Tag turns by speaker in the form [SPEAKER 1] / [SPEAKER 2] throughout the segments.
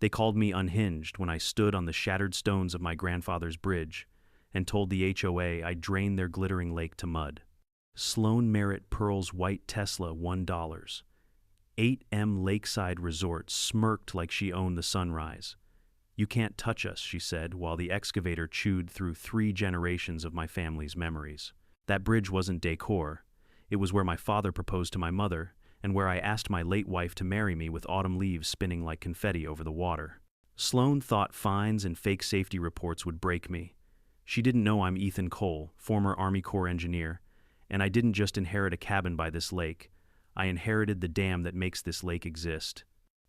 [SPEAKER 1] They called me unhinged when I stood on the shattered stones of my grandfather's bridge and told the HOA I'd drained their glittering lake to mud. Sloane Merritt Pearl's white Tesla $1. 8M Lakeside Resort smirked like she owned the sunrise. "You can't touch us," she said, while the excavator chewed through 3 generations of my family's memories. That bridge wasn't decor. It was where my father proposed to my mother, and where I asked my late wife to marry me with autumn leaves spinning like confetti over the water. Sloane thought fines and fake safety reports would break me. She didn't know I'm Ethan Cole, former Army Corps engineer, and I didn't just inherit a cabin by this lake. I inherited the dam that makes this lake exist.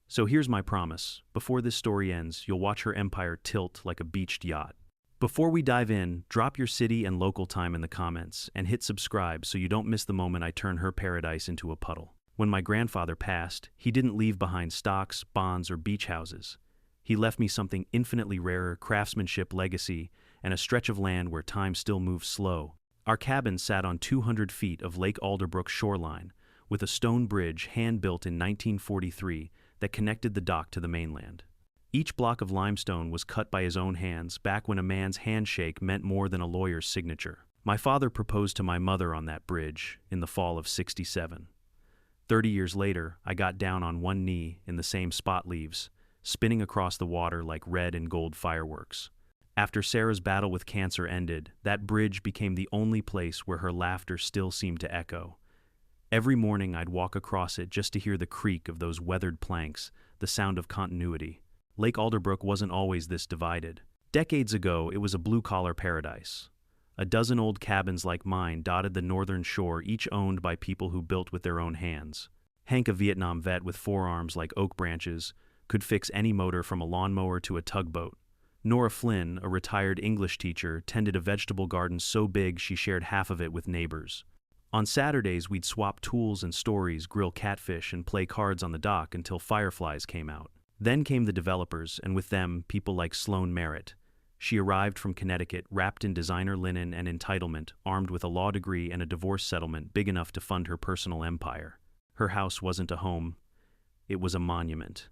[SPEAKER 1] So here's my promise. Before this story ends, you'll watch her empire tilt like a beached yacht. Before we dive in, drop your city and local time in the comments, and hit subscribe so you don't miss the moment I turn her paradise into a puddle. When my grandfather passed, he didn't leave behind stocks, bonds, or beach houses. He left me something infinitely rarer: craftsmanship, legacy, and a stretch of land where time still moves slow. Our cabin sat on 200 feet of Lake Alderbrook shoreline, with a stone bridge hand-built in 1943 that connected the dock to the mainland. Each block of limestone was cut by his own hands back when a man's handshake meant more than a lawyer's signature. My father proposed to my mother on that bridge in the fall of '67. 30 years later, I got down on one knee in the same spot leaves, spinning across the water like red and gold fireworks. After Sarah's battle with cancer ended, that bridge became the only place where her laughter still seemed to echo. Every morning I'd walk across it just to hear the creak of those weathered planks, the sound of continuity. Lake Alderbrook wasn't always this divided. Decades ago, it was a blue-collar paradise. A dozen old cabins like mine dotted the northern shore, each owned by people who built with their own hands. Hank, a Vietnam vet with forearms like oak branches, could fix any motor from a lawnmower to a tugboat. Nora Flynn, a retired English teacher, tended a vegetable garden so big she shared half of it with neighbors. On Saturdays, we'd swap tools and stories, grill catfish, and play cards on the dock until fireflies came out. Then came the developers, and with them, people like Sloane Merritt. She arrived from Connecticut, wrapped in designer linen and entitlement, armed with a law degree and a divorce settlement big enough to fund her personal empire. Her house wasn't a home. It was a monument.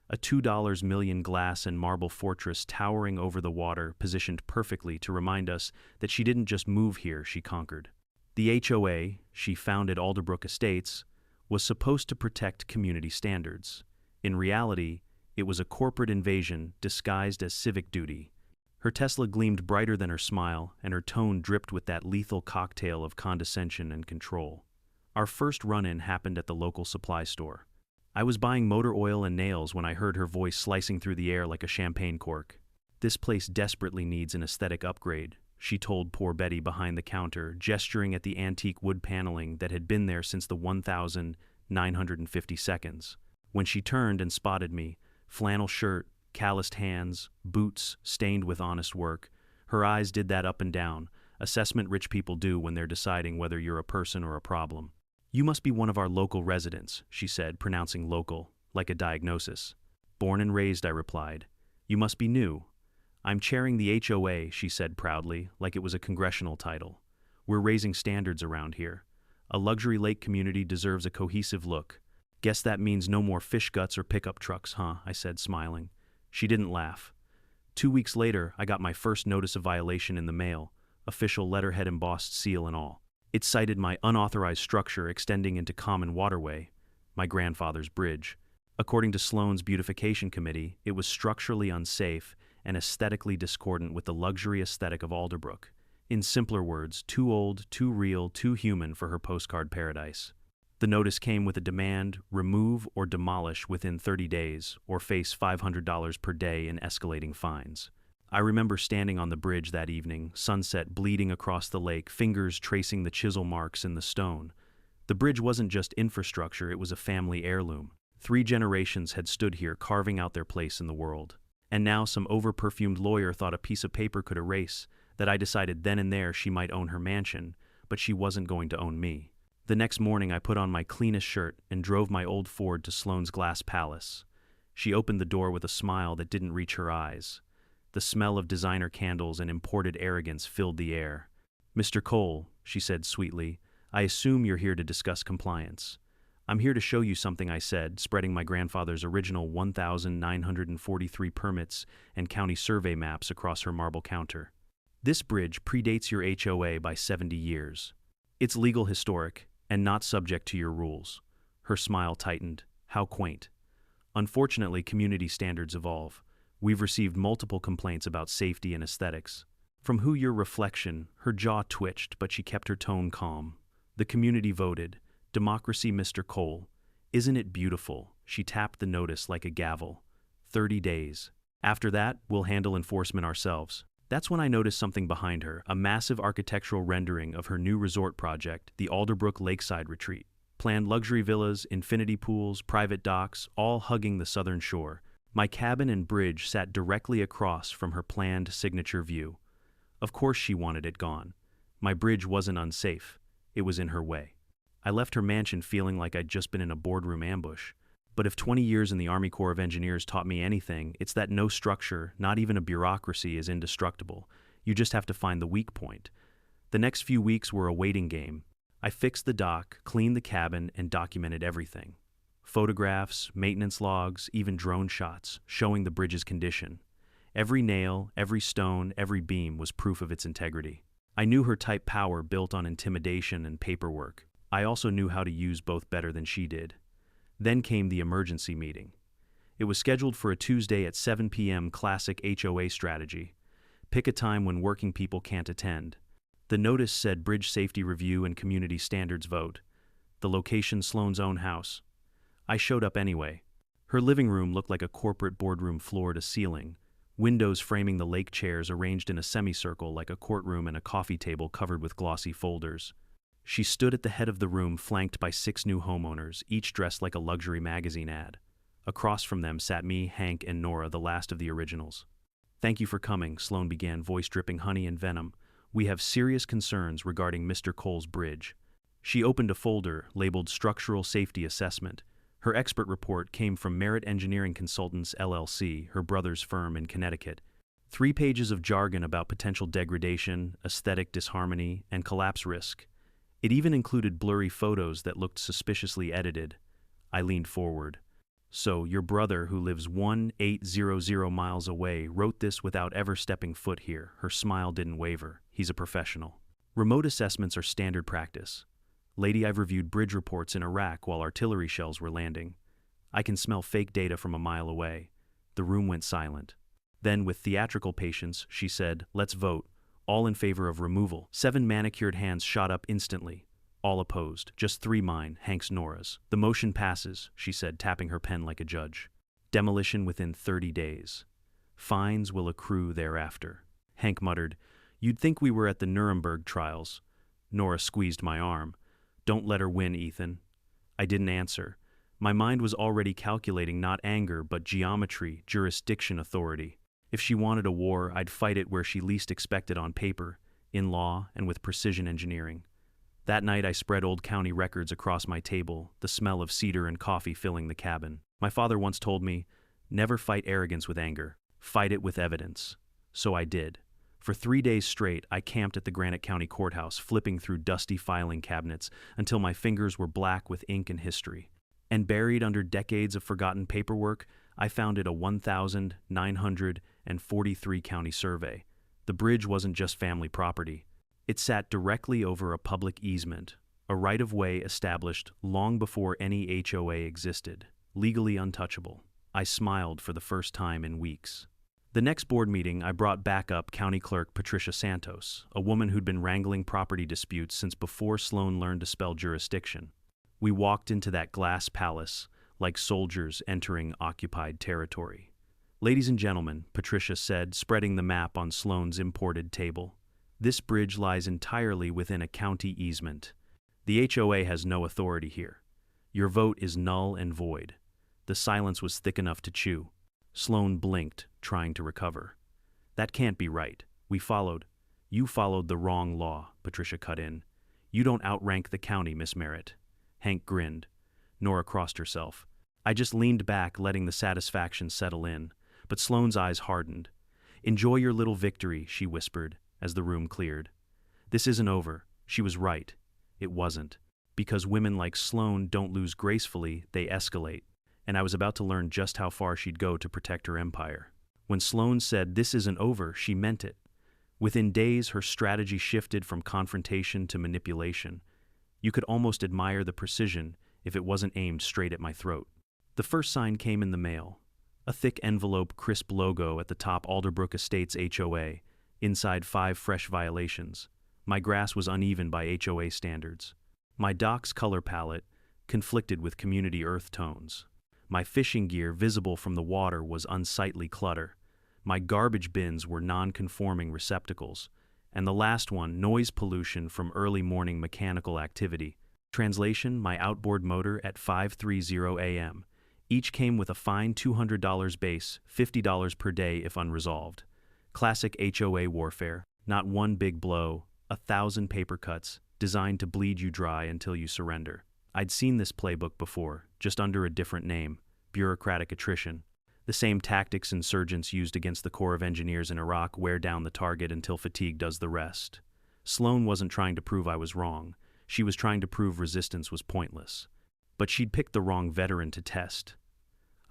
[SPEAKER 1] A $2 million glass and marble fortress towering over the water, positioned perfectly to remind us that she didn't just move here, she conquered. The HOA, she founded Alderbrook Estates, was supposed to protect community standards. In reality, it was a corporate invasion disguised as civic duty. Her Tesla gleamed brighter than her smile, and her tone dripped with that lethal cocktail of condescension and control. Our first run-in happened at the local supply store. I was buying motor oil and nails when I heard her voice slicing through the air like a champagne cork. "This place desperately needs an aesthetic upgrade," she told poor Betty behind the counter, gesturing at the antique wood paneling that had been there since the 1952. When she turned and spotted me, flannel shirt, calloused hands, boots stained with honest work, her eyes did that up and down, assessment rich people do when they're deciding whether you're a person or a problem. "You must be one of our local residents," she said, pronouncing local, like a diagnosis. "Born and raised," I replied. "You must be new." "I'm chairing the HOA," she said proudly, like it was a congressional title. "We're raising standards around here. A luxury lake community deserves a cohesive look." "Guess that means no more fish guts or pickup trucks, huh?" I said, smiling. She didn't laugh. 2 weeks later, I got my first notice of violation in the mail, official letterhead, embossed seal and all. It cited my unauthorized structure extending into common waterway, my grandfather's bridge. According to Sloane's beautification committee, it was structurally unsafe and aesthetically discordant with the luxury aesthetic of Alderbrook. In simpler words, too old, too real, too human for her postcard paradise. The notice came with a demand: remove or demolish within 30 days, or face $500 per day in escalating fines. I remember standing on the bridge that evening, sunset bleeding across the lake, fingers tracing the chisel marks in the stone. The bridge wasn't just infrastructure, it was a family heirloom. 3 generations had stood here, carving out their place in the world. And now some over-perfumed lawyer thought a piece of paper could erase that I decided then and there she might own her mansion, but she wasn't going to own me. The next morning I put on my cleanest shirt and drove my old Ford to Sloane's glass palace. She opened the door with a smile that didn't reach her eyes. The smell of designer candles and imported arrogance filled the air. "Mr. Cole," she said sweetly, "I assume you're here to discuss compliance. I'm here to show you something, I said, spreading my grandfather's original 1,943 permits and county survey maps across her marble counter. This bridge predates your HOA by 70 years. It's legal historic and not subject to your rules. Her smile tightened. How quaint. Unfortunately, community standards evolve. We've received multiple complaints about safety and aesthetics. From who your reflection, her jaw twitched, but she kept her tone calm. The community voted. Democracy, Mr. Cole. Isn't it beautiful? She tapped the notice like a gavel. 30 days. After that, we'll handle enforcement ourselves. That's when I noticed something behind her, a massive architectural rendering of her new resort project, the Alderbrook Lakeside Retreat. Planned luxury villas, infinity pools, private docks, all hugging the southern shore. My cabin and bridge sat directly across from her planned signature view. Of course she wanted it gone. My bridge wasn't unsafe. It was in her way. I left her mansion feeling like I'd just been in a boardroom ambush. But if 20 years in the Army Corps of Engineers taught me anything, it's that no structure, not even a bureaucracy, is indestructible. You just have to find the weak point. The next few weeks were a waiting game. I fixed the dock, cleaned the cabin, and documented everything. Photographs, maintenance logs, even drone shots, showing the bridge's condition. Every nail, every stone, every beam was proof of its integrity. I knew her type power built on intimidation and paperwork. I also knew how to use both better than she did. Then came the emergency meeting. It was scheduled for a Tuesday at 7 p.m. Classic HOA strategy. Pick a time when working people can't attend. The notice said Bridge Safety Review and Community Standards Vote. The location, Sloane's own house. I showed up anyway. Her living room looked like a corporate boardroom floor to ceiling, windows framing the lake chairs arranged in a semicircle like a courtroom and a coffee table covered with glossy folders. She stood at the head of the room, flanked by 6 new homeowners, each dressed like a luxury magazine ad. Across from them sat me, Hank, and Nora, the last of the originals. "Thank you for coming," Sloane began, voice dripping honey and venom. "We have serious concerns regarding Mr. Cole's bridge." She opened a folder labeled Structural Safety Assessment. Her expert report came from Merritt Engineering Consultants, LLC, her brother's firm in Connecticut. 3 pages of jargon about potential degradation, aesthetic disharmony, and collapse risk. It even included blurry photos that looked suspiciously edited. I leaned forward. "So, your brother, who lives 1,800 miles away, wrote this without ever stepping foot here." Her smile didn't waver. "He's a professional. Remote assessments are standard practice. Lady, I've reviewed bridge reports in Iraq while artillery shells were landing. I can smell fake data from a mile away." The room went silent. Then, with theatrical patience, she said, "Let's vote. All in favor of removal." 7 manicured hands shot up instantly. All opposed. Just 3 mine, Hank's, Nora's. "The motion passes," she said, tapping her pen like a judge. "Demolition within 30 days. Fines will accrue thereafter." Hank muttered, "You'd think we were at the Nuremberg trials." Nora squeezed my arm. "Don't let her win, Ethan." I didn't answer. My mind was already calculating not anger, but geometry, jurisdiction, authority. If she wanted a war, I'd fight it where she least expected, on paper, in law, and with precision engineering. That night I spread old county records across my table, the smell of cedar and coffee filling the cabin. My father once told me, "Never fight arrogance with anger. Fight it with evidence." So I did. For 3 days straight, I camped at the Granite County Courthouse, flipping through dusty filing cabinets until my fingers were black with ink and history. And buried under decades of forgotten paperwork, I found a 1,943 county survey. The bridge wasn't just family property. It sat directly over a public easement, a right-of-way established long before any HOA existed, legally untouchable. I smiled for the first time in weeks. The next board meeting, I brought back up County Clerk Patricia Santos, a woman who'd been wrangling property disputes since before Sloane learned to spell jurisdiction. We walked into that glass palace like soldiers entering occupied territory. "Ladies and gentlemen," Patricia said, spreading the map on Sloane's imported table, "this bridge lies entirely within a county easement. The HOA has no authority here. Your vote is null and void." The silence was thick enough to chew. Sloane blinked, trying to recover. "That can't be right. You followed the wrong law," Patricia cut in. "You don't outrank the county, Miss Merritt." Hank grinned. Nora crossed herself. I just leaned back, letting the satisfaction settle in, but Sloane's eyes hardened. "Enjoy your little victory," she whispered, as the room cleared. "This isn't over." She was right. It wasn't. Because women like Sloane don't lose gracefully, they escalate, and I was about to learn just how far she'd go to protect her empire. When Sloane said, "This isn't over," she meant it. Within days, her strategy shifted from confrontation to manipulation. You could almost admire the precision if it wasn't aimed straight at my throat. The first sign came in the mail. A thick envelope, crisp logo at the top, Alderbrook Estates HOA, inside 5 fresh violations. My grass was uneven by HOA standards. My dock's color palette conflicted with community earth tones. My fishing gear, visible from the water, was unsightly clutter. My garbage bins were non-conforming receptacles. And the last one, noise pollution from early morning mechanical activity. Translation, my outboard motor at 5:30 a.m. Each came with a fine $200 base, $50 per day if unresolved. Classic HOA warfare, not one big blow, 1,000 paper cuts, designed to bleed you dry until you surrender. I'd seen this playbook before, just under a different name, bureaucratic attrition. The same tactics insurgents used against the Corps of Engineers in Iraq: wear down the target until fatigue does the rest. Sloane wasn't trying to prove I was wrong. She was trying to prove resistance was pointless. But she'd picked the wrong veteran to test.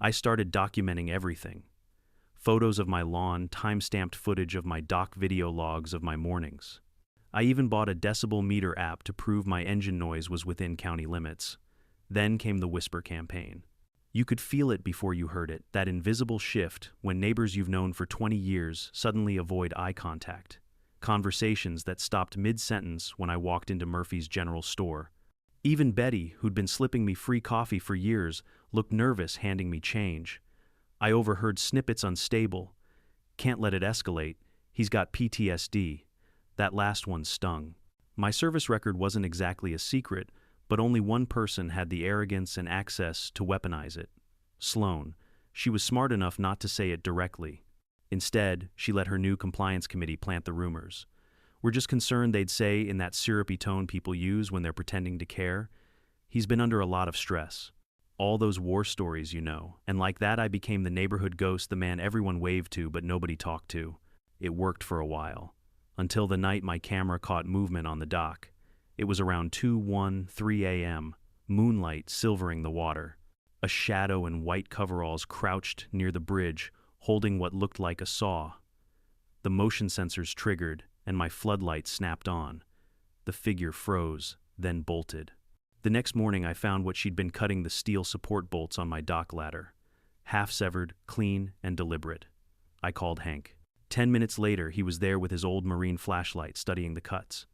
[SPEAKER 1] I started documenting everything. Photos of my lawn, time-stamped footage of my dock, video logs of my mornings. I even bought a decibel meter app to prove my engine noise was within county limits. Then came the whisper campaign. You could feel it before you heard it, that invisible shift when neighbors you've known for 20 years suddenly avoid eye contact. Conversations that stopped mid-sentence when I walked into Murphy's General Store. Even Betty, who'd been slipping me free coffee for years, looked nervous handing me change. I overheard snippets: unstable. Can't let it escalate. He's got PTSD. That last one stung. My service record wasn't exactly a secret, but only one person had the arrogance and access to weaponize it. Sloane. She was smart enough not to say it directly. Instead, she let her new compliance committee plant the rumors. We're just concerned, they'd say in that syrupy tone people use when they're pretending to care. He's been under a lot of stress. All those war stories, you know. And like that, I became the neighborhood ghost, the man everyone waved to but nobody talked to. It worked for a while. Until the night my camera caught movement on the dock. It was around 2:03 a.m., moonlight silvering the water. A shadow in white coveralls crouched near the bridge, holding what looked like a saw. The motion sensors triggered, and my floodlight snapped on. The figure froze, then bolted. The next morning I found what she'd been cutting: the steel support bolts on my dock ladder. Half-severed, clean, and deliberate. I called Hank. 10 minutes later, he was there with his old marine flashlight studying the cuts.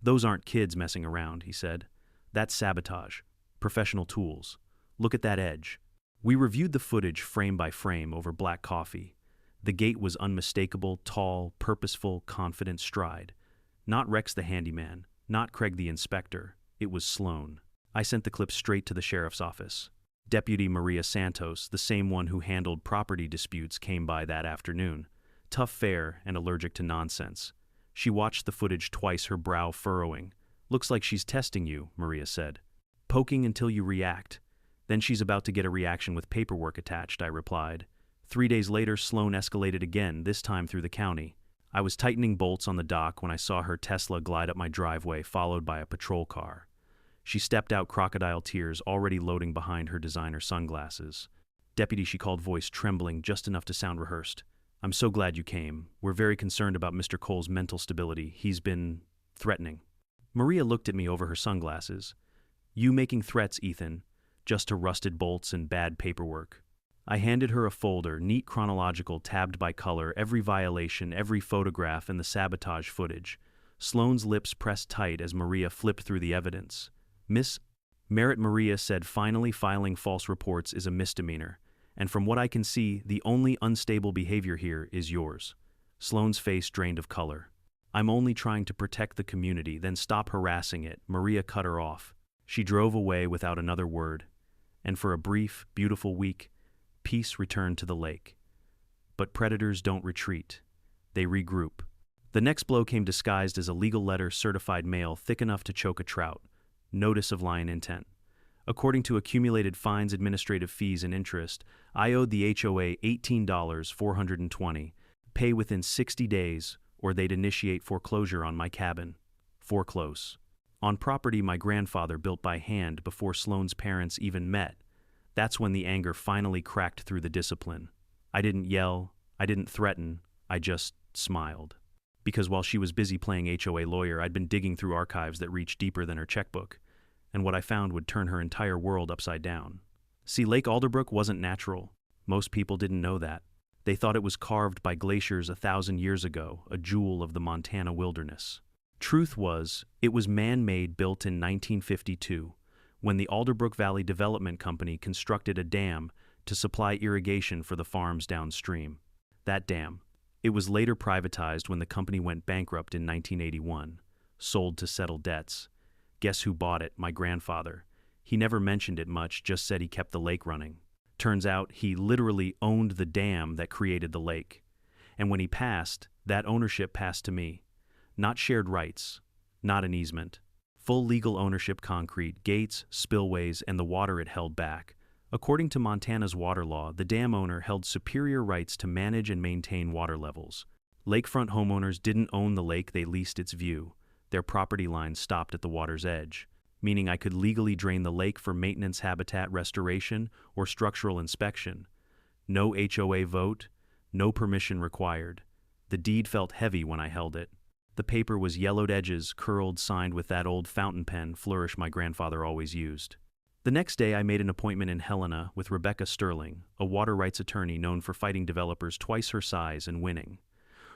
[SPEAKER 1] "Those aren't kids messing around," he said. "That's sabotage. Professional tools. Look at that edge." We reviewed the footage frame by frame over black coffee. The gait was unmistakable, tall, purposeful, confident stride. Not Rex the handyman, not Craig the inspector. It was Sloane. I sent the clip straight to the sheriff's office. Deputy Maria Santos, the same one who handled property disputes, came by that afternoon. Tough fare and allergic to nonsense. She watched the footage twice, her brow furrowing. "Looks like she's testing you," Maria said. "Poking until you react. Then she's about to get a reaction with paperwork attached," I replied. 3 days later, Sloane escalated again, this time through the county. I was tightening bolts on the dock when I saw her Tesla glide up my driveway, followed by a patrol car. She stepped out, crocodile tears already loading behind her designer sunglasses. "Deputy," she called, voice trembling just enough to sound rehearsed. "I'm so glad you came. We're very concerned about Mr. Cole's mental stability. He's been threatening." Maria looked at me over her sunglasses. "You making threats, Ethan, just to rusted bolts and bad paperwork?" I handed her a folder, neat, chronological, tabbed by color, every violation, every photograph, and the sabotage footage. Sloane's lips pressed tight as Maria flipped through the evidence. "Miss Merritt," Maria said, "finally, filing false reports is a misdemeanor. And from what I can see, the only unstable behavior here is yours." Sloane's face drained of color. "I'm only trying to protect the community, then stop harassing it." Maria cut her off. She drove away without another word. And for a brief, beautiful week, peace returned to the lake. But predators don't retreat. They regroup. The next blow came disguised as a legal letter, certified mail, thick enough to choke a trout. Notice of lying intent. According to accumulated fines, administrative fees, and interest, I owed the HOA $18,420. Pay within 60 days, or they'd initiate foreclosure on my cabin. Foreclose. on property my grandfather built by hand before Sloane's parents even met. That's when the anger finally cracked through the discipline. I didn't yell, I didn't threaten, I just smiled. Because while she was busy playing HOA lawyer, I'd been digging through archives that reached deeper than her checkbook, and what I found would turn her entire world upside down. See, Lake Alderbrook wasn't natural. Most people didn't know that. They thought it was carved by glaciers 1,000 years ago, a jewel of the Montana wilderness. Truth was, it was man-made, built in 1952, when the Alderbrook Valley Development Company constructed a dam to supply irrigation for the farms downstream. That dam. It was later privatized when the company went bankrupt in 1981, sold to settle debts. Guess who bought it? My grandfather. He never mentioned it much, just said he kept the lake running. Turns out he literally owned the dam that created the lake. And when he passed, that ownership passed to me. Not shared rights, not an easement. Full legal ownership: concrete, gates, spillways, and the water it held back. According to Montana's water law, the dam owner held superior rights to manage and maintain water levels. Lakefront homeowners didn't own the lake, they leased its view. Their property lines stopped at the water's edge, meaning I could legally drain the lake for maintenance, habitat restoration, or structural inspection. No HOA vote, no permission required. The deed felt heavy when I held it. The paper was yellowed edges, curled, signed with that old fountain pen flourish my grandfather always used. The next day I made an appointment in Helena with Rebecca Sterling, a water rights attorney known for fighting developers twice her size and winning.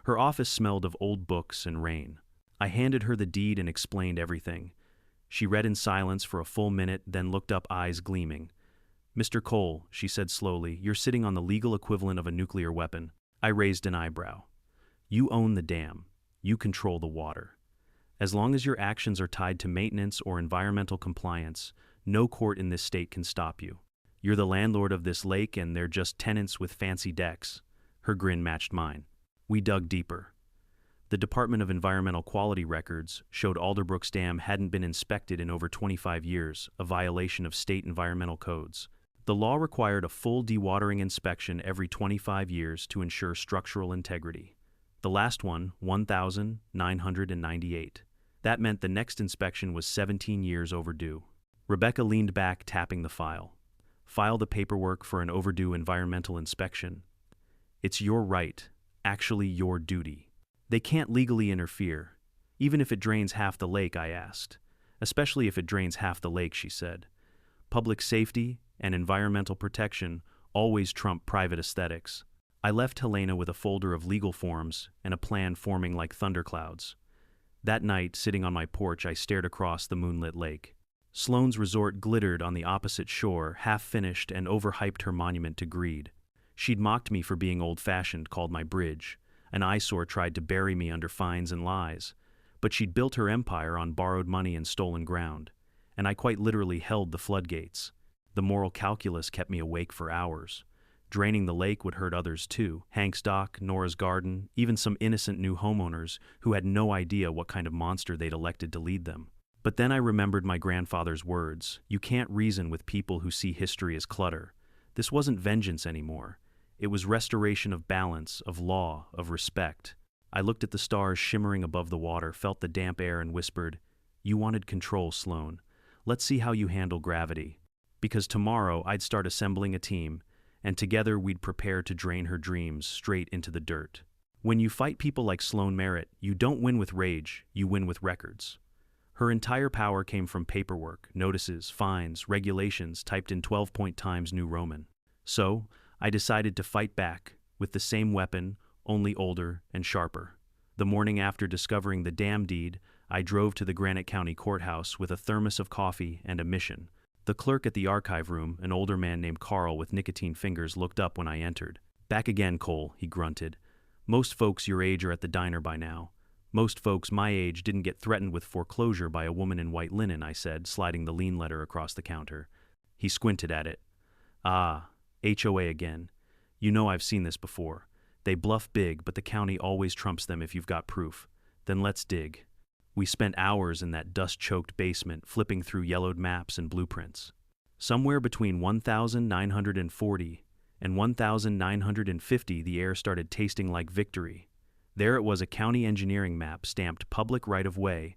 [SPEAKER 1] Her office smelled of old books and rain. I handed her the deed and explained everything. She read in silence for a full minute, then looked up, eyes gleaming. "Mr. Cole," she said slowly, "you're sitting on the legal equivalent of a nuclear weapon." I raised an eyebrow. "You own the dam. You control the water. As long as your actions are tied to maintenance or environmental compliance, no court in this state can stop you. You're the landlord of this lake and they're just tenants with fancy decks." Her grin matched mine. We dug deeper. The Department of Environmental Quality records showed Alderbrook's dam hadn't been inspected in over 25 years, a violation of state environmental codes. The law required a full dewatering inspection every 25 years to ensure structural integrity. The last one, 1,998. That meant the next inspection was 17 years overdue. Rebecca leaned back, tapping the file. "File the paperwork for an overdue environmental inspection. It's your right, actually your duty. They can't legally interfere, even if it drains half the lake," I asked. "Especially if it drains half the lake," she said. "Public safety and environmental protection always trump private aesthetics." I left Helena with a folder of legal forms and a plan forming like thunderclouds. That night, sitting on my porch, I stared across the moonlit lake. Sloane's resort glittered on the opposite shore, half-finished, and overhyped her monument to greed. She'd mocked me for being old-fashioned, called my bridge. An eyesore tried to bury me under fines and lies. But she'd built her empire on borrowed money and stolen ground. And I quite literally held the floodgates. The moral calculus kept me awake for hours. Draining the lake would hurt others too. Hank's Dock, Nora's Garden, even some innocent new homeowners who had no idea what kind of monster they'd elected to lead them. But then I remembered my grandfather's words. You can't reason with people who see history as clutter. This wasn't vengeance anymore. It was restoration of balance, of law, of respect. I looked at the stars shimmering above the water, felt the damp air, and whispered, "You wanted control, Sloane. Let's see how you handle gravity." Because tomorrow I'd start assembling a team, and together we'd prepare to drain her dreams straight into the dirt. When you fight people like Sloane Merritt, you don't win with rage, you win with records. Her entire power came from paperwork, notices, fines, regulations typed in 12-point Times New Roman. So, I decided to fight back, with the same weapon, only older and sharper. The morning after discovering the dam deed, I drove to the Granite County Courthouse with a thermos of coffee and a mission. The clerk at the archive room, an older man named Carl with nicotine fingers, looked up when I entered. "Back again, Cole," he grunted. "Most folks your age are at the diner by now. Most folks my age didn't get threatened with foreclosure by a woman in white linen," I said, sliding the lien letter across the counter. He squinted at it. "Ah, HOA again. You know I've seen this before. They bluff big, but the county always trumps them if you've got proof. Then let's dig." We spent hours in that dust-choked basement, flipping through yellowed maps and blueprints. Somewhere between 1,940 and 1,950, the air started tasting like victory. There it was, a county engineering map stamped public right-of-way,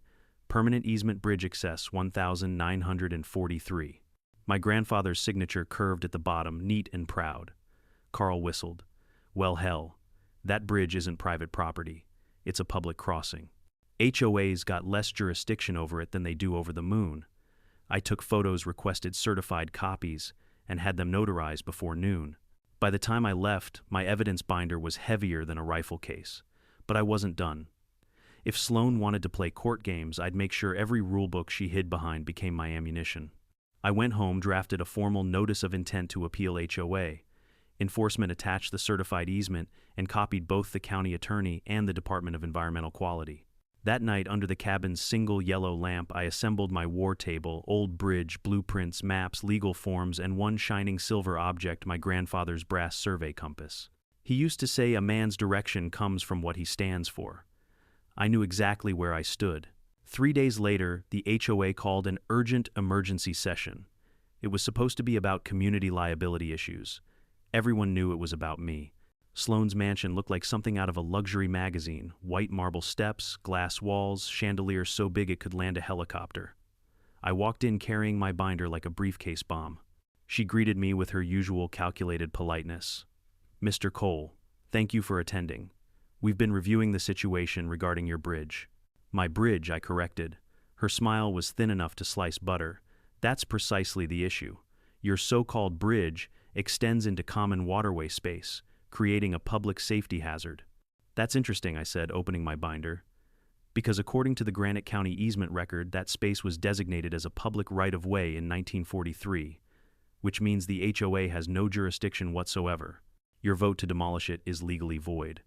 [SPEAKER 1] Permanent easement bridge access 1943. My grandfather's signature curved at the bottom, neat and proud. Carl whistled. Well, hell, that bridge isn't private property. It's a public crossing. HOA's got less jurisdiction over it than they do over the moon. I took photos, requested certified copies, and had them notarized before noon. By the time I left, my evidence binder was heavier than a rifle case. But I wasn't done. If Sloane wanted to play court games, I'd make sure every rulebook she hid behind became my ammunition. I went home, drafted a formal notice of intent to appeal HOA. Enforcement attached the certified easement and copied both the county attorney and the Department of Environmental Quality. That night, under the cabin's single yellow lamp, I assembled my war table, old bridge, blueprints, maps, legal forms, and one shining silver object, my grandfather's brass survey compass. He used to say a man's direction comes from what he stands for. I knew exactly where I stood. 3 days later, the HOA called an urgent emergency session. It was supposed to be about community liability issues. Everyone knew it was about me. Sloane's mansion looked like something out of a luxury magazine. White marble steps, glass walls, chandeliers so big it could land a helicopter. I walked in carrying my binder like a briefcase bomb. She greeted me with her usual calculated politeness. Mr. Cole, thank you for attending. We've been reviewing the situation regarding your bridge. My bridge, I corrected. Her smile was thin enough to slice butter. That's precisely the issue. Your so-called bridge extends into common waterway space, creating a public safety hazard. That's interesting, I said, opening my binder. Because according to the Granite County easement record, that space was designated as a public right-of-way in 1943, which means the HOA has no jurisdiction whatsoever. Your vote to demolish it is legally void.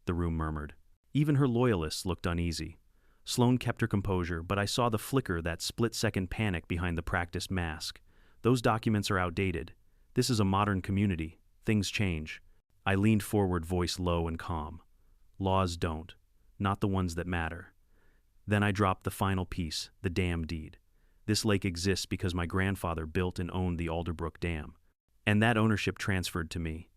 [SPEAKER 1] The room murmured. Even her loyalists looked uneasy. Sloane kept her composure, but I saw the flicker, that split-second panic behind the practiced mask. Those documents are outdated. This is a modern community. Things change. I leaned forward, voice low and calm. Laws don't. Not the ones that matter. Then I dropped the final piece, the dam deed. This lake exists because my grandfather built and owned the Alderbrook Dam. And that ownership transferred to me.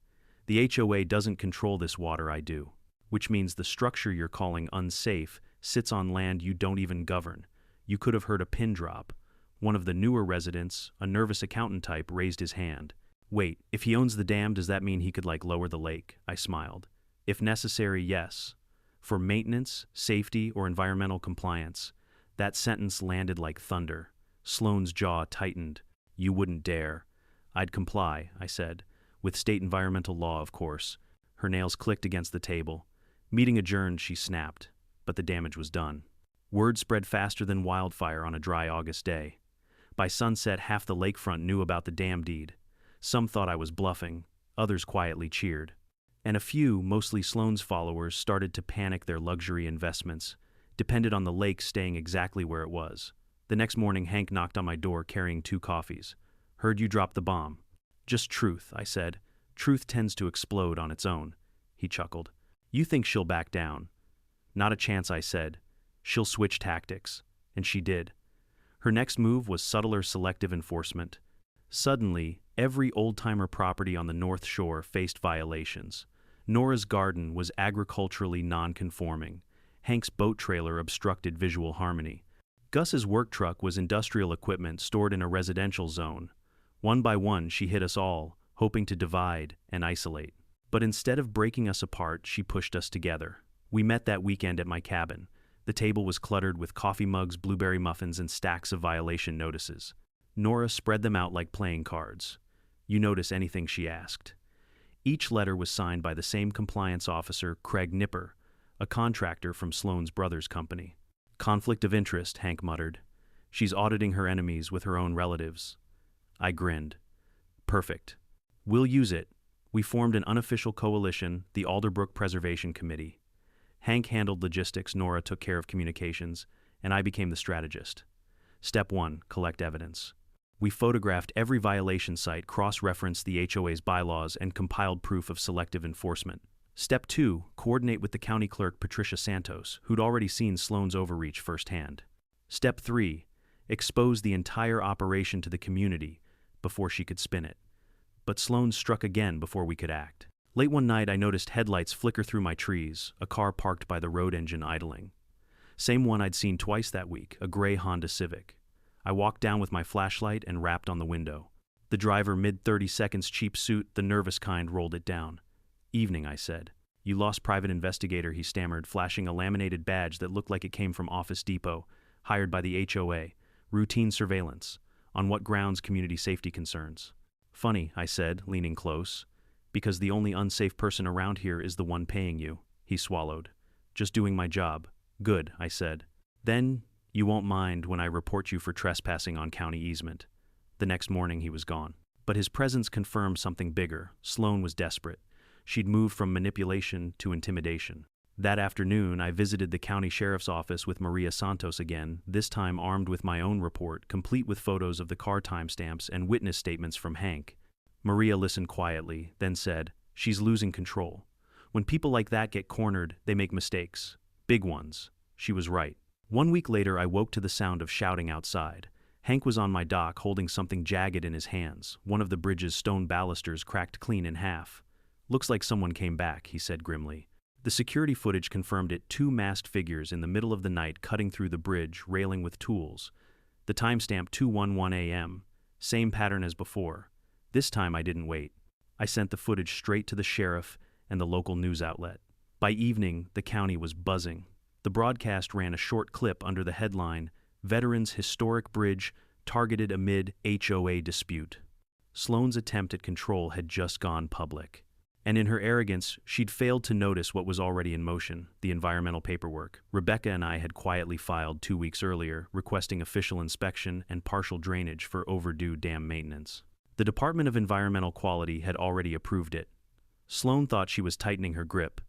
[SPEAKER 1] The HOA doesn't control this water, I do. Which means the structure you're calling unsafe sits on land you don't even govern. You could have heard a pin drop. One of the newer residents, a nervous accountant type, raised his hand. Wait, if he owns the dam, does that mean he could lower the lake? I smiled. If necessary, yes. For maintenance, safety, or environmental compliance. That sentence landed like thunder. Sloane's jaw tightened. You wouldn't dare. I'd comply, I said. With state environmental law, of course. Her nails clicked against the table. Meeting adjourned, she snapped. But the damage was done. Word spread faster than wildfire on a dry August day. By sunset, half the lakefront knew about the dam deed. Some thought I was bluffing. Others quietly cheered. And a few, mostly Sloane's followers, started to panic. Their luxury investments depended on the lake staying exactly where it was. The next morning, Hank knocked on my door carrying 2 coffees. Heard you dropped the bomb. Just truth, I said. Truth tends to explode on its own. He chuckled. You think she'll back down? Not a chance, I said. She'll switch tactics. And she did. Her next move was subtler selective enforcement. Suddenly, every old-timer property on the North Shore faced violations. Nora's garden was agriculturally non-conforming. Hank's boat trailer obstructed visual harmony. Gus's work truck was industrial equipment stored in a residential zone. One by one, she hit us all, hoping to divide and isolate. But instead of breaking us apart, she pushed us together. We met that weekend at my cabin. The table was cluttered with coffee mugs, blueberry muffins, and stacks of violation notices. Nora spread them out like playing cards. You notice anything, she asked. Each letter was signed by the same compliance officer, Craig Nipper, a contractor from Sloane's brother's company. Conflict of interest, Hank muttered. She's auditing her enemies with her own relatives. I grinned. Perfect. We'll use it. We formed an unofficial coalition, the Alderbrook Preservation Committee. Hank handled logistics, Nora took care of communications, and I became the strategist. Step 1, collect evidence. We photographed every violation site, cross-referenced the HOA's bylaws, and compiled proof of selective enforcement. Step 2, coordinate with the county clerk, Patricia Santos, who'd already seen Sloane's overreach firsthand. Step 3, expose the entire operation to the community before she could spin it. But Sloane struck again before we could act. Late one night, I noticed headlights flicker through my trees, a car parked by the road engine idling. Same one I'd seen twice that week, a gray Honda Civic. I walked down with my flashlight and rapped on the window. The driver, mid-30 seconds cheap suit, the nervous kind, rolled it down. "Evening," I said. "You lost private investigator," he stammered, flashing a laminated badge that looked like it came from Office Depot, hired by the HOA. "Routine surveillance. On what grounds? Community safety concerns." "Funny," I said, leaning close. "Because the only unsafe person around here is the one paying you," he swallowed. "Just doing my job." "Good," I said. "Then you won't mind when I report you for trespassing on county easement." The next morning he was gone. But his presence confirmed something bigger. Sloane was desperate. She'd moved from manipulation to intimidation. That afternoon, I visited the county sheriff's office with Maria Santos again, this time armed with my own report, complete with photos of the car timestamps and witness statements from Hank. Maria listened quietly, then said, "She's losing control. When people like that get cornered, they make mistakes. Big ones." She was right. 1 week later, I woke to the sound of shouting outside. Hank was on my dock holding something jagged in his hands. One of the bridge's stone balusters cracked clean in half. "Looks like someone came back," he said grimly. The security footage confirmed it, 2 masked figures in the middle of the night cutting through the bridge, railing with tools. The timestamp 2:11 a.m. Same pattern as before. This time I didn't wait. I sent the footage straight to the sheriff and the local news outlet. By evening, the county was buzzing. The broadcast ran a short clip under the headline, "Veterans Historic Bridge Targeted Amid HOA Dispute." Sloane's attempt at control had just gone public. And in her arrogance, she'd failed to notice what was already in motion, the environmental paperwork. Rebecca and I had quietly filed 2 weeks earlier, requesting official inspection and partial drainage for overdue dam maintenance. The Department of Environmental Quality had already approved it. Sloane thought she was tightening her grip.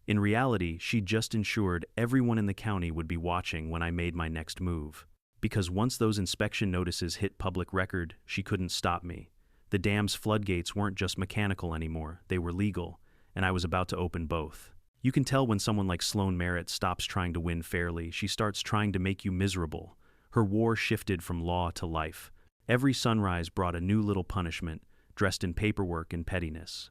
[SPEAKER 1] In reality, she'd just ensured everyone in the county would be watching when I made my next move. Because once those inspection notices hit public record, she couldn't stop me. The dam's floodgates weren't just mechanical anymore, they were legal, and I was about to open both. You can tell when someone like Sloane Merritt stops trying to win fairly, she starts trying to make you miserable. Her war shifted from law to life. Every sunrise brought a new little punishment, dressed in paperwork and pettiness.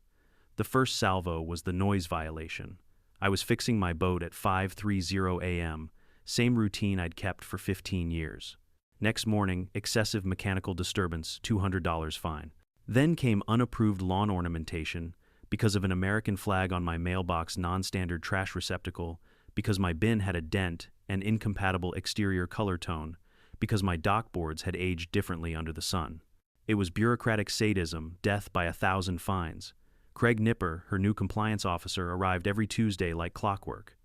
[SPEAKER 1] The first salvo was the noise violation. I was fixing my boat at 5:30 a.m., same routine I'd kept for 15 years. Next morning, excessive mechanical disturbance, $200 fine. Then came unapproved lawn ornamentation, because of an American flag on my mailbox non-standard trash receptacle, because my bin had a dent and incompatible exterior color tone, because my dock boards had aged differently under the sun. It was bureaucratic sadism, death by 1,000 fines. Craig Nipper, her new compliance officer, arrived every Tuesday like clockwork.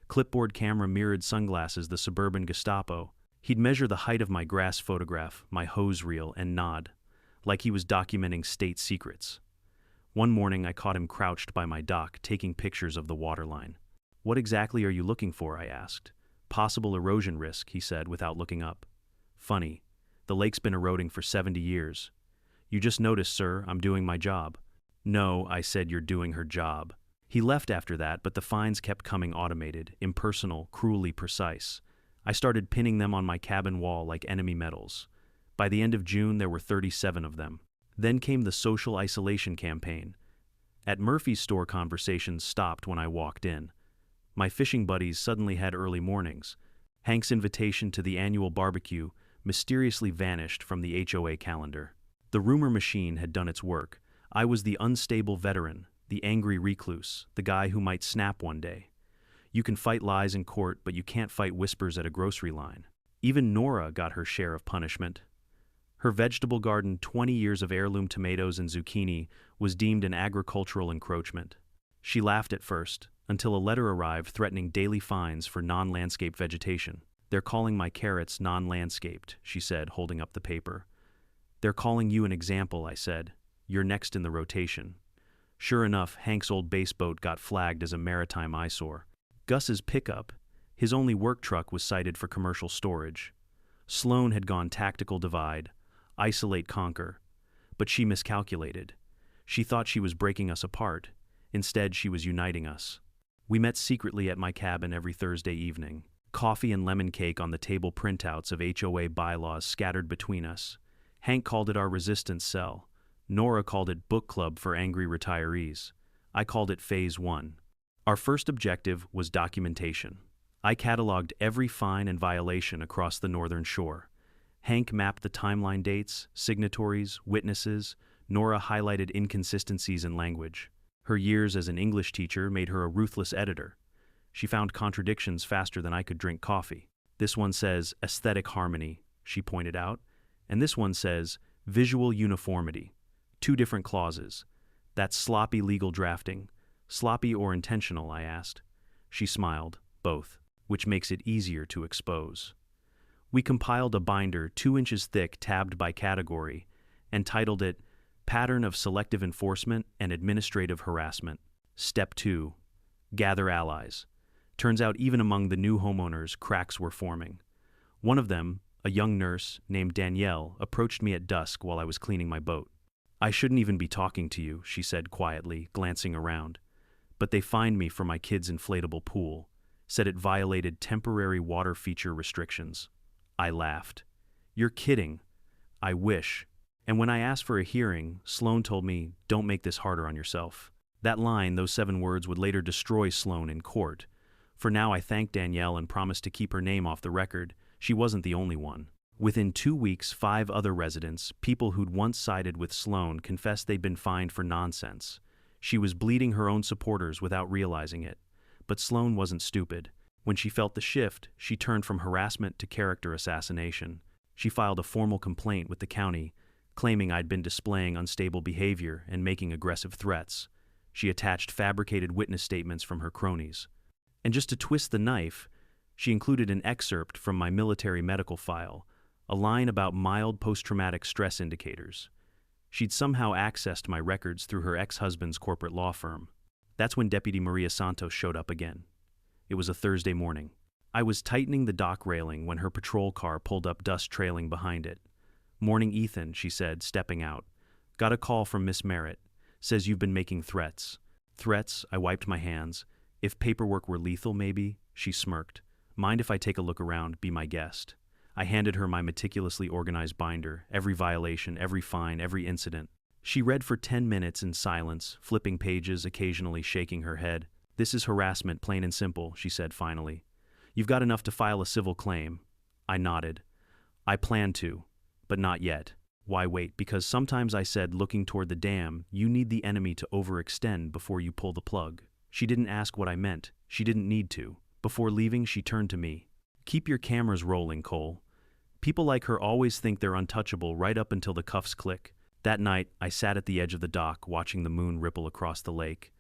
[SPEAKER 1] Clipboard camera mirrored sunglasses, the suburban Gestapo. He'd measure the height of my grass photograph, my hose reel, and nod, like he was documenting state secrets. One morning I caught him crouched by my dock, taking pictures of the waterline. "What exactly are you looking for?" I asked. "Possible erosion risk," he said without looking up. "Funny. The lake's been eroding for 70 years. You just noticed, sir, I'm doing my job." "No," I said, "you're doing her job." He left after that, but the fines kept coming automated, impersonal, cruelly precise. I started pinning them on my cabin wall like enemy medals. By the end of June, there were 37 of them. Then came the social isolation campaign. At Murphy's store, conversations stopped when I walked in. My fishing buddies suddenly had early mornings. Hank's invitation to the annual barbecue mysteriously vanished from the HOA calendar. The rumor machine had done its work. I was the unstable veteran, the angry recluse, the guy who might snap one day. You can fight lies in court, but you can't fight whispers at a grocery line. Even Nora got her share of punishment. Her vegetable garden, 20 years of heirloom tomatoes and zucchini, was deemed an agricultural encroachment. She laughed at first, until a letter arrived threatening daily fines for non-landscape vegetation. "They're calling my carrots non-landscaped," she said, holding up the paper. "They're calling you an example," I said. "You're next in the rotation." Sure enough, Hank's old base boat got flagged as a maritime eyesore. Gus's pickup, his only work truck, was cited for commercial storage. Sloane had gone tactical divide, isolate, conquer. But she miscalculated. She thought she was breaking us apart. Instead, she was uniting us. We met secretly at my cabin every Thursday evening. Coffee and lemon cake on the table, printouts of HOA bylaws scattered between us. Hank called it our resistance cell. Nora called it book club for angry retirees. I called it Phase 1. Our first objective was documentation. I cataloged every fine and violation across the northern shore. Hank mapped the timeline dates, signatories, witnesses. Nora highlighted inconsistencies in language. Her years as an English teacher made her a ruthless editor. She found contradictions faster than I could drink coffee. This one says aesthetic harmony, she pointed out, and this one says visual uniformity. Two different clauses. That's sloppy legal drafting. Sloppy or intentional, I asked. She smiled. Both. Which makes it easier to expose. We compiled a binder 2 inches thick tabbed by category and titled it Pattern of Selective Enforcement and Administrative Harassment. Step 2. Gather allies. Turns out even among the new homeowners, cracks were forming. One of them, a young nurse named Danielle, approached me at dusk while I was cleaning my boat. I shouldn't even be talking to you, she said quietly, glancing around. But they fined me for my kid's inflatable pool, said it violated temporary water feature restrictions. I laughed. You're kidding. I wish. And when I asked for a hearing, Sloane told me, don't make this harder on yourself. That line, those 7 words, would later destroy Sloane in court. For now, I thanked Danielle and promised to keep her name off the record. She wasn't the only one. Within 2 weeks, 5 other residents, people who'd once sided with Sloane, confessed they'd been fined for nonsense. She was bleeding her own supporters without realizing it. But Sloane wasn't stupid. When she felt the shift, she turned from harassment to character assassination. She filed a formal complaint with the county, claiming I'd been displaying unstable behavior and making aggressive threats. She attached fabricated witness statements from her cronies. And just to twist the knife, she included an excerpt from my military medical file, a line about mild post-traumatic stress indicators. She'd somehow accessed my records through her ex-husband's corporate law firm. That's when Deputy Maria Santos showed up again. It was a Thursday morning. I was tightening the dock railing when her patrol car pulled up, dust trailing behind it. "Morning, Ethan," she said, stepping out. "Got a call from Miss Merritt. Says you've been making threats." "Threats?" I wiped my hands. "If paperwork were lethal, maybe?" She smirked. "Mind if I take a look around? Be my guest." I handed her my meticulously organized binder, every violation, every fine, every incident. She read for 10 minutes in silence, flipping pages, occasionally shaking her head. "This is harassment, plain and simple," she said finally. "You've got enough to file a civil claim." I nodded. "I plan to, but not yet." "Why wait?" "Because sometimes," I said, looking toward the dam, "you need the enemy to overextend before you pull the plug." She didn't ask what I meant. She didn't need to. Before leaving, she turned to me. "Keep your cameras rolling, Cole. People like her always think they're untouchable right up until the cuffs click." That night, I sat at the edge of the dock, watching the moon ripple across the lake.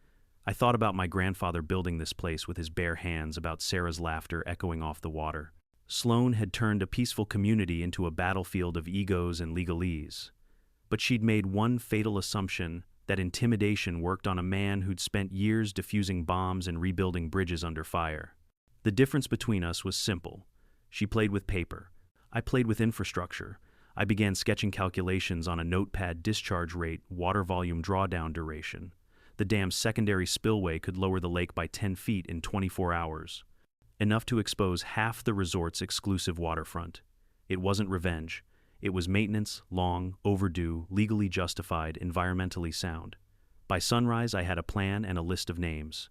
[SPEAKER 1] I thought about my grandfather building this place with his bare hands, about Sarah's laughter echoing off the water. Sloane had turned a peaceful community into a battlefield of egos and legalese. But she'd made one fatal assumption, that intimidation worked on a man who'd spent years defusing bombs and rebuilding bridges under fire. The difference between us was simple. She played with paper. I played with infrastructure. I began sketching calculations on a notepad: discharge rate, water volume, drawdown duration. The dam's secondary spillway could lower the lake by 10 feet in 24 hours. Enough to expose half the resort's exclusive waterfront. It wasn't revenge. It was maintenance, long, overdue, legally justified, environmentally sound. By sunrise, I had a plan and a list of names.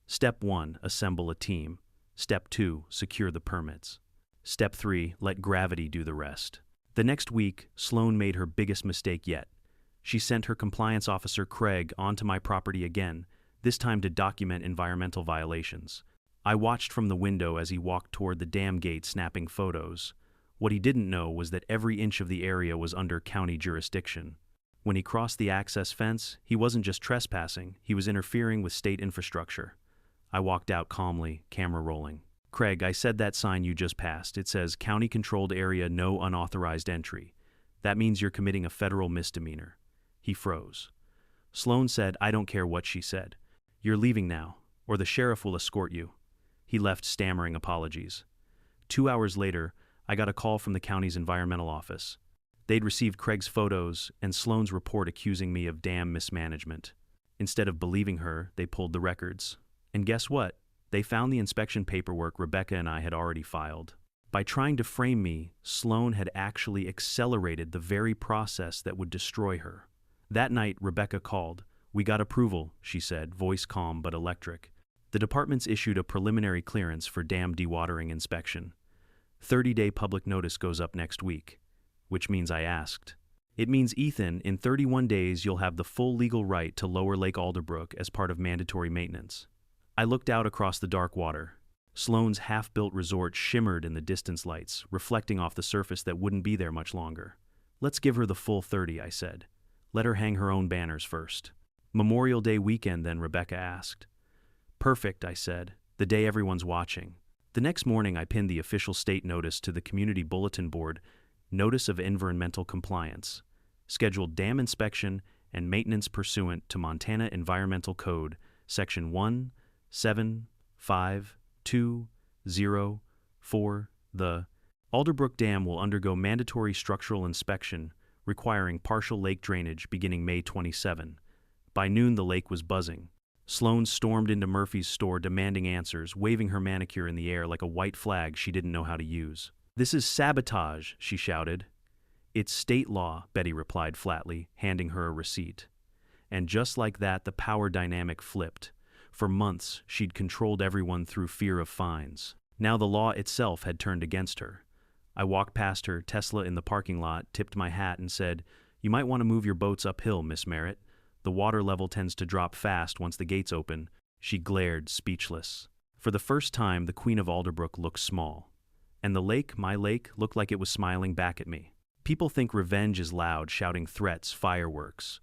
[SPEAKER 1] Step 1, assemble a team. Step 2, secure the permits. Step 3, let gravity do the rest. The next week, Sloane made her biggest mistake yet. She sent her compliance officer, Craig, onto my property again, this time to document environmental violations. I watched from the window as he walked toward the dam gate, snapping photos. What he didn't know was that every inch of the area was under county jurisdiction. When he crossed the access fence, he wasn't just trespassing, he was interfering with state infrastructure. I walked out calmly, camera rolling. "Craig, I said that sign you just passed. It says county-controlled area, no unauthorized entry. That means you're committing a federal misdemeanor." He froze. Sloane said, "I don't care what she said. You're leaving now, or the sheriff will escort you." He left, stammering apologies. 2 hours later, I got a call from the county's environmental office. They'd received Craig's photos and Sloane's report accusing me of dam mismanagement. Instead of believing her, they pulled the records. And guess what? They found the inspection paperwork Rebecca and I had already filed. By trying to frame me, Sloane had actually accelerated the very process that would destroy her. That night, Rebecca called. "We got approval," she said, voice calm but electric. The department's issued a preliminary clearance for dam dewatering inspection. 30-day public notice goes up next week. Which means I asked. It means, Ethan, in 31 days you'll have the full legal right to lower Lake Alderbrook as part of mandatory maintenance. I looked out across the dark water. Sloane's half-built resort shimmered in the distance lights, reflecting off the surface that wouldn't be there much longer. Let's give her the full 30, I said. Let her hang her own banners first. Memorial Day weekend, then, Rebecca asked. Perfect, I said, the day everyone's watching. The next morning I pinned the official state notice to the community bulletin board, Notice of Environmental Compliance, scheduled dam inspection and maintenance pursuant to Montana Environmental Code, Section 17520. The Alderbrook Dam will undergo mandatory structural inspection requiring partial lake drainage beginning May 27. By noon the lake was buzzing. Sloane stormed into Murphy's store demanding answers, waving her manicure in the air like a white flag she didn't know how to use. This is sabotage, she shouted. It's state law, Betty replied flatly, handing her a receipt. And just like that, the power dynamic flipped. For months, she'd controlled everyone through fear of fines. Now the law itself had turned against her. I walked past her Tesla in the parking lot, tipped my hat, and said, "You might want to move your boats uphill, Miss Merritt. The water level tends to drop fast once the gates open." She glared, speechless. For the first time, the Queen of Alderbrook looked small. And the lake, my lake, looked like it was smiling back at me. People think revenge is loud, shouting threats, fireworks.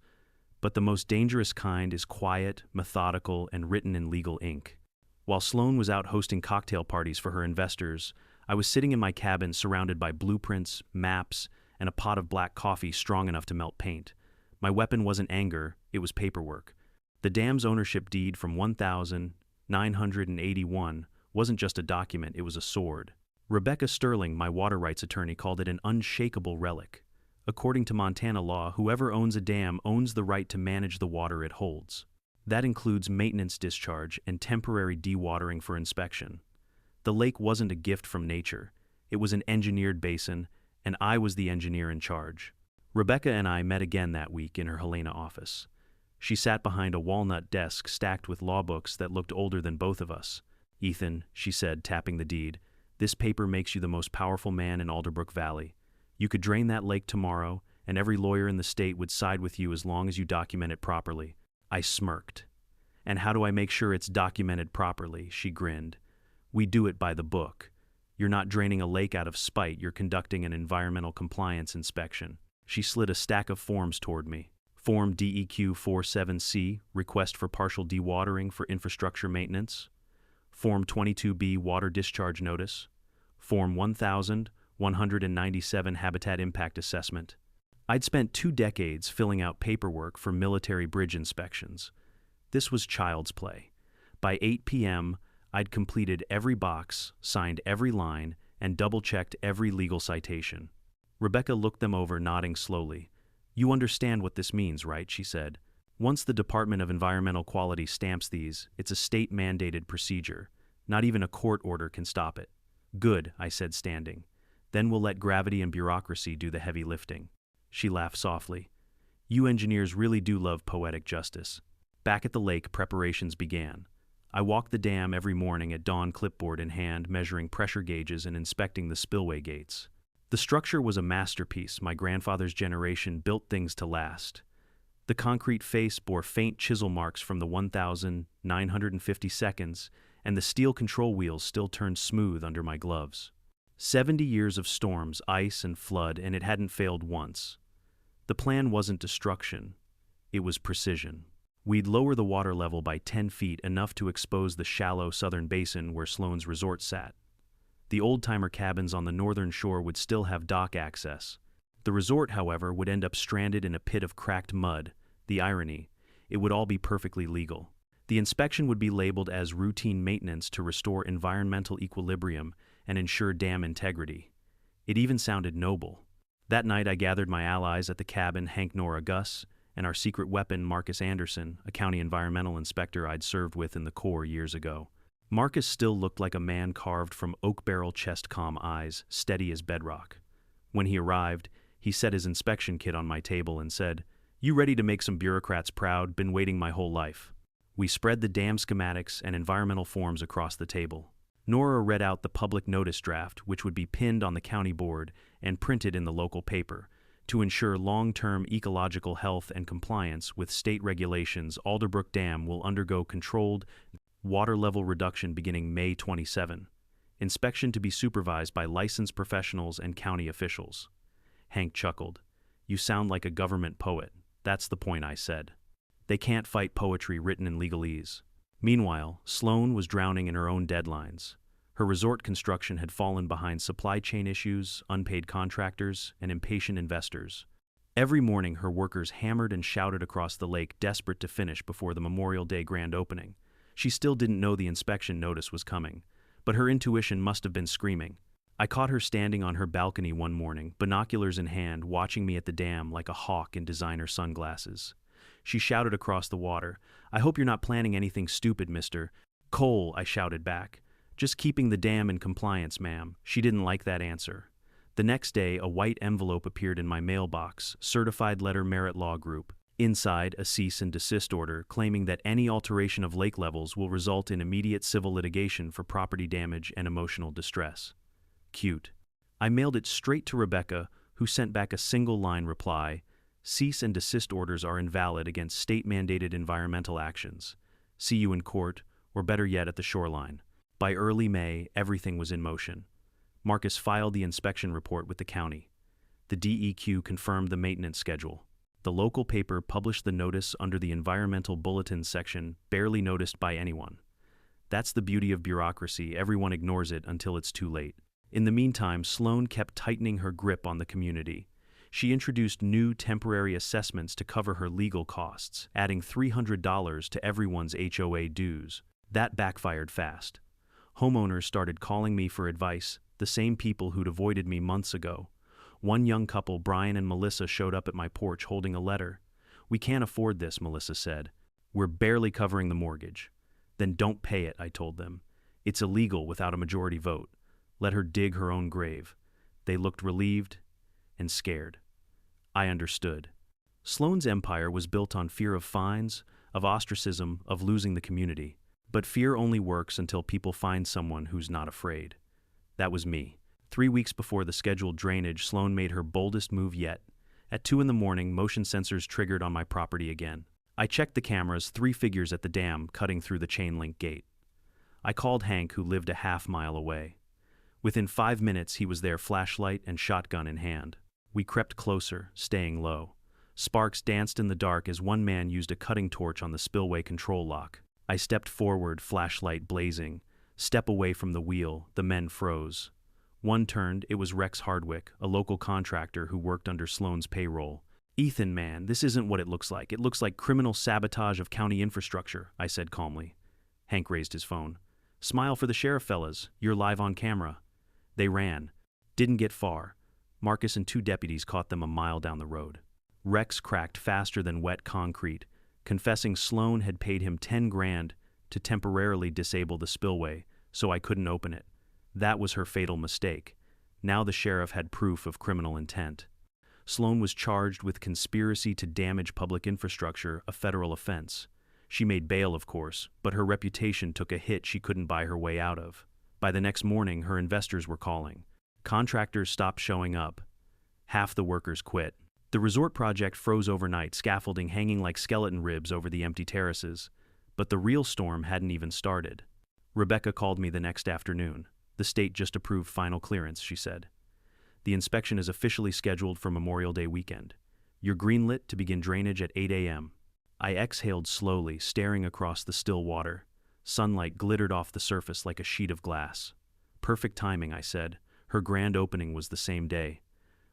[SPEAKER 1] But the most dangerous kind is quiet, methodical, and written in legal ink. While Sloane was out hosting cocktail parties for her investors, I was sitting in my cabin surrounded by blueprints, maps, and a pot of black coffee strong enough to melt paint. My weapon wasn't anger, it was paperwork. The dam's ownership deed from 1981 wasn't just a document, it was a sword. Rebecca Sterling, my water rights attorney, called it an unshakable relic. According to Montana law, whoever owns a dam owns the right to manage the water it holds. That includes maintenance discharge and temporary dewatering for inspection. The lake wasn't a gift from nature. It was an engineered basin, and I was the engineer in charge. Rebecca and I met again that week in her Helena office. She sat behind a walnut desk stacked with law books that looked older than both of us. "Ethan," she said, tapping the deed, "this paper makes you the most powerful man in Alderbrook Valley. You could drain that lake tomorrow, and every lawyer in the state would side with you as long as you document it properly." I smirked. "And how do I make sure it's documented properly?" She grinned. "We do it by the book. You're not draining a lake out of spite, you're conducting an environmental compliance inspection." She slid a stack of forms toward me. Form DEQ 47C, Request for Partial Dewatering for Infrastructure Maintenance. Form 22B, Water Discharge Notice. Form 1197, Habitat Impact Assessment. I'd spent 2 decades filling out paperwork for military bridge inspections. This was child's play. By 8 p.m., I'd completed every box, signed every line, and double-checked every legal citation. Rebecca looked them over, nodding slowly. "You understand what this means, right?" she said. "Once the Department of Environmental Quality stamps these, it's a state-mandated procedure. Not even a court order can stop it." "Good," I said, standing. "Then we'll let gravity and bureaucracy do the heavy lifting." She laughed softly. "You engineers really do love poetic justice." Back at the lake, preparations began. I walked the dam every morning at dawn, clipboard in hand, measuring pressure gauges and inspecting the spillway gates. The structure was a masterpiece. My grandfather's generation built things to last. The concrete face bore faint chisel marks from the 1,950 seconds, and the steel control wheels still turned smooth under my gloves. 70 years of storms, ice, and flood, and it hadn't failed once. The plan wasn't destruction. It was precision. We'd lower the water level by 10 feet, enough to expose the shallow southern basin where Sloane's resort sat. The old-timer cabins on the northern shore would still have dock access. The resort, however, would end up stranded in a pit of cracked mud. The irony, it would all be perfectly legal. The inspection would be labeled as routine maintenance to restore environmental equilibrium and ensure dam integrity. It even sounded noble. That night I gathered my allies at the cabin, Hank Nora Gus, and our secret weapon, Marcus Anderson, a county environmental inspector I'd served with in the Corps years ago. Marcus still looked like a man carved from oak barrel chest, calm eyes, steady as bedrock. When he arrived, he set his inspection kit on my table and said, "You ready to make some bureaucrats proud? Been waiting my whole life." We spread the dam schematics and environmental forms across the table. Nora read out the public notice draft, which would be pinned on the county board and printed in the local paper. To ensure long-term ecological health and compliance with state regulations, Alderbrook Dam will undergo controlled water level reduction beginning May 27. Inspection to be supervised by licensed professionals and county officials. Hank chuckled. You sound like a government poet. That's the point, I said. They can't fight poetry written in legalese. Meanwhile, Sloane was drowning in her own deadlines. Her resort construction had fallen behind supply chain issues, unpaid contractors, and impatient investors. Every morning, her workers hammered and shouted across the lake, desperate to finish before the Memorial Day grand opening. She still didn't know the inspection notice was coming, but her intuition must have been screaming. I caught her standing on her balcony one morning, binoculars in hand, watching me at the dam like a hawk in designer sunglasses. She shouted across the water, "I hope you're not planning anything stupid, Mr. Cole," I shouted back. "Just keeping the dam in compliance, ma'am." She didn't like that answer. The next day, a white envelope appeared in my mailbox, certified letter Merritt Law Group. Inside, a cease and desist order claiming that any alteration of lake levels will result in immediate civil litigation for property damage and emotional distress. Cute. I mailed it straight to Rebecca, who sent back a single-line reply: "Cease and desist orders are invalid against state-mandated environmental actions. See you in court, or better yet, at the shoreline." By early May, everything was in motion. Marcus filed the inspection report with the county. The DEQ confirmed the maintenance schedule. The local paper published the notice under the Environmental Bulletin section, barely noticed by anyone. That's the beauty of bureaucracy. Everyone ignores it until it's too late. In the meantime, Sloane kept tightening her grip on the community. She introduced new temporary assessments to cover her legal costs, adding $300 to everyone's HOA dues. That backfired fast. Homeowners started calling me for advice, the same people who'd avoided me months ago. One young couple, Brian and Melissa, showed up at my porch holding a letter. "We can't afford this," Melissa said. "We're barely covering the mortgage." "Then don't pay it," I told them. "It's illegal without a majority vote. Let her dig her own grave." They looked relieved and scared. I understood. Sloane's empire was built on fear of fines, of ostracism, of losing the community. But fear only works until people find someone who's not afraid. That was me. 3 weeks before the scheduled drainage, Sloane made her boldest move yet. At 2 a.m, motion sensors triggered on my property again. I checked the cameras, 3 figures at the dam cutting through the chain-link gate. I called Hank, who lived a half-mile away. Within 5 minutes, he was there, flashlight and shotgun in hand. We crept closer, staying low. Sparks danced in the dark as one man used a cutting torch on the spillway control lock. I stepped forward, flashlight blazing. Step away from the wheel, the men froze. One turned, it was Rex Hardwick, a local contractor who worked under Sloane's payroll. "Ethan, man, this isn't what it looks like. It looks like criminal sabotage of county infrastructure," I said calmly. Hank raised his phone. "Smile for the sheriff, fellas. You're live on camera." They ran. Didn't get far. Marcus and 2 deputies caught them a mile down the road. Rex cracked faster than wet concrete, confessing Sloane had paid him $10,000 to temporarily disable the spillway, so I couldn't open it. That was her fatal mistake. Now the sheriff had proof of criminal intent. Sloane was charged with conspiracy to damage public infrastructure, a federal offense. She made bail, of course, but her reputation took a hit she couldn't buy her way out of. By the next morning, her investors were calling. Contractors stopped showing up. Half the workers quit. The resort project froze overnight, scaffolding hanging like skeleton ribs over the empty terraces. But the real storm hadn't even started. Rebecca called me the next afternoon. "The state just approved final clearance," she said. "The inspection is officially scheduled for Memorial Day weekend. You're greenlit to begin drainage at 8 a.m. I exhaled slowly, staring across the still water. Sunlight glittered off the surface like a sheet of glass. "Perfect timing," I said. Her grand opening was the same day.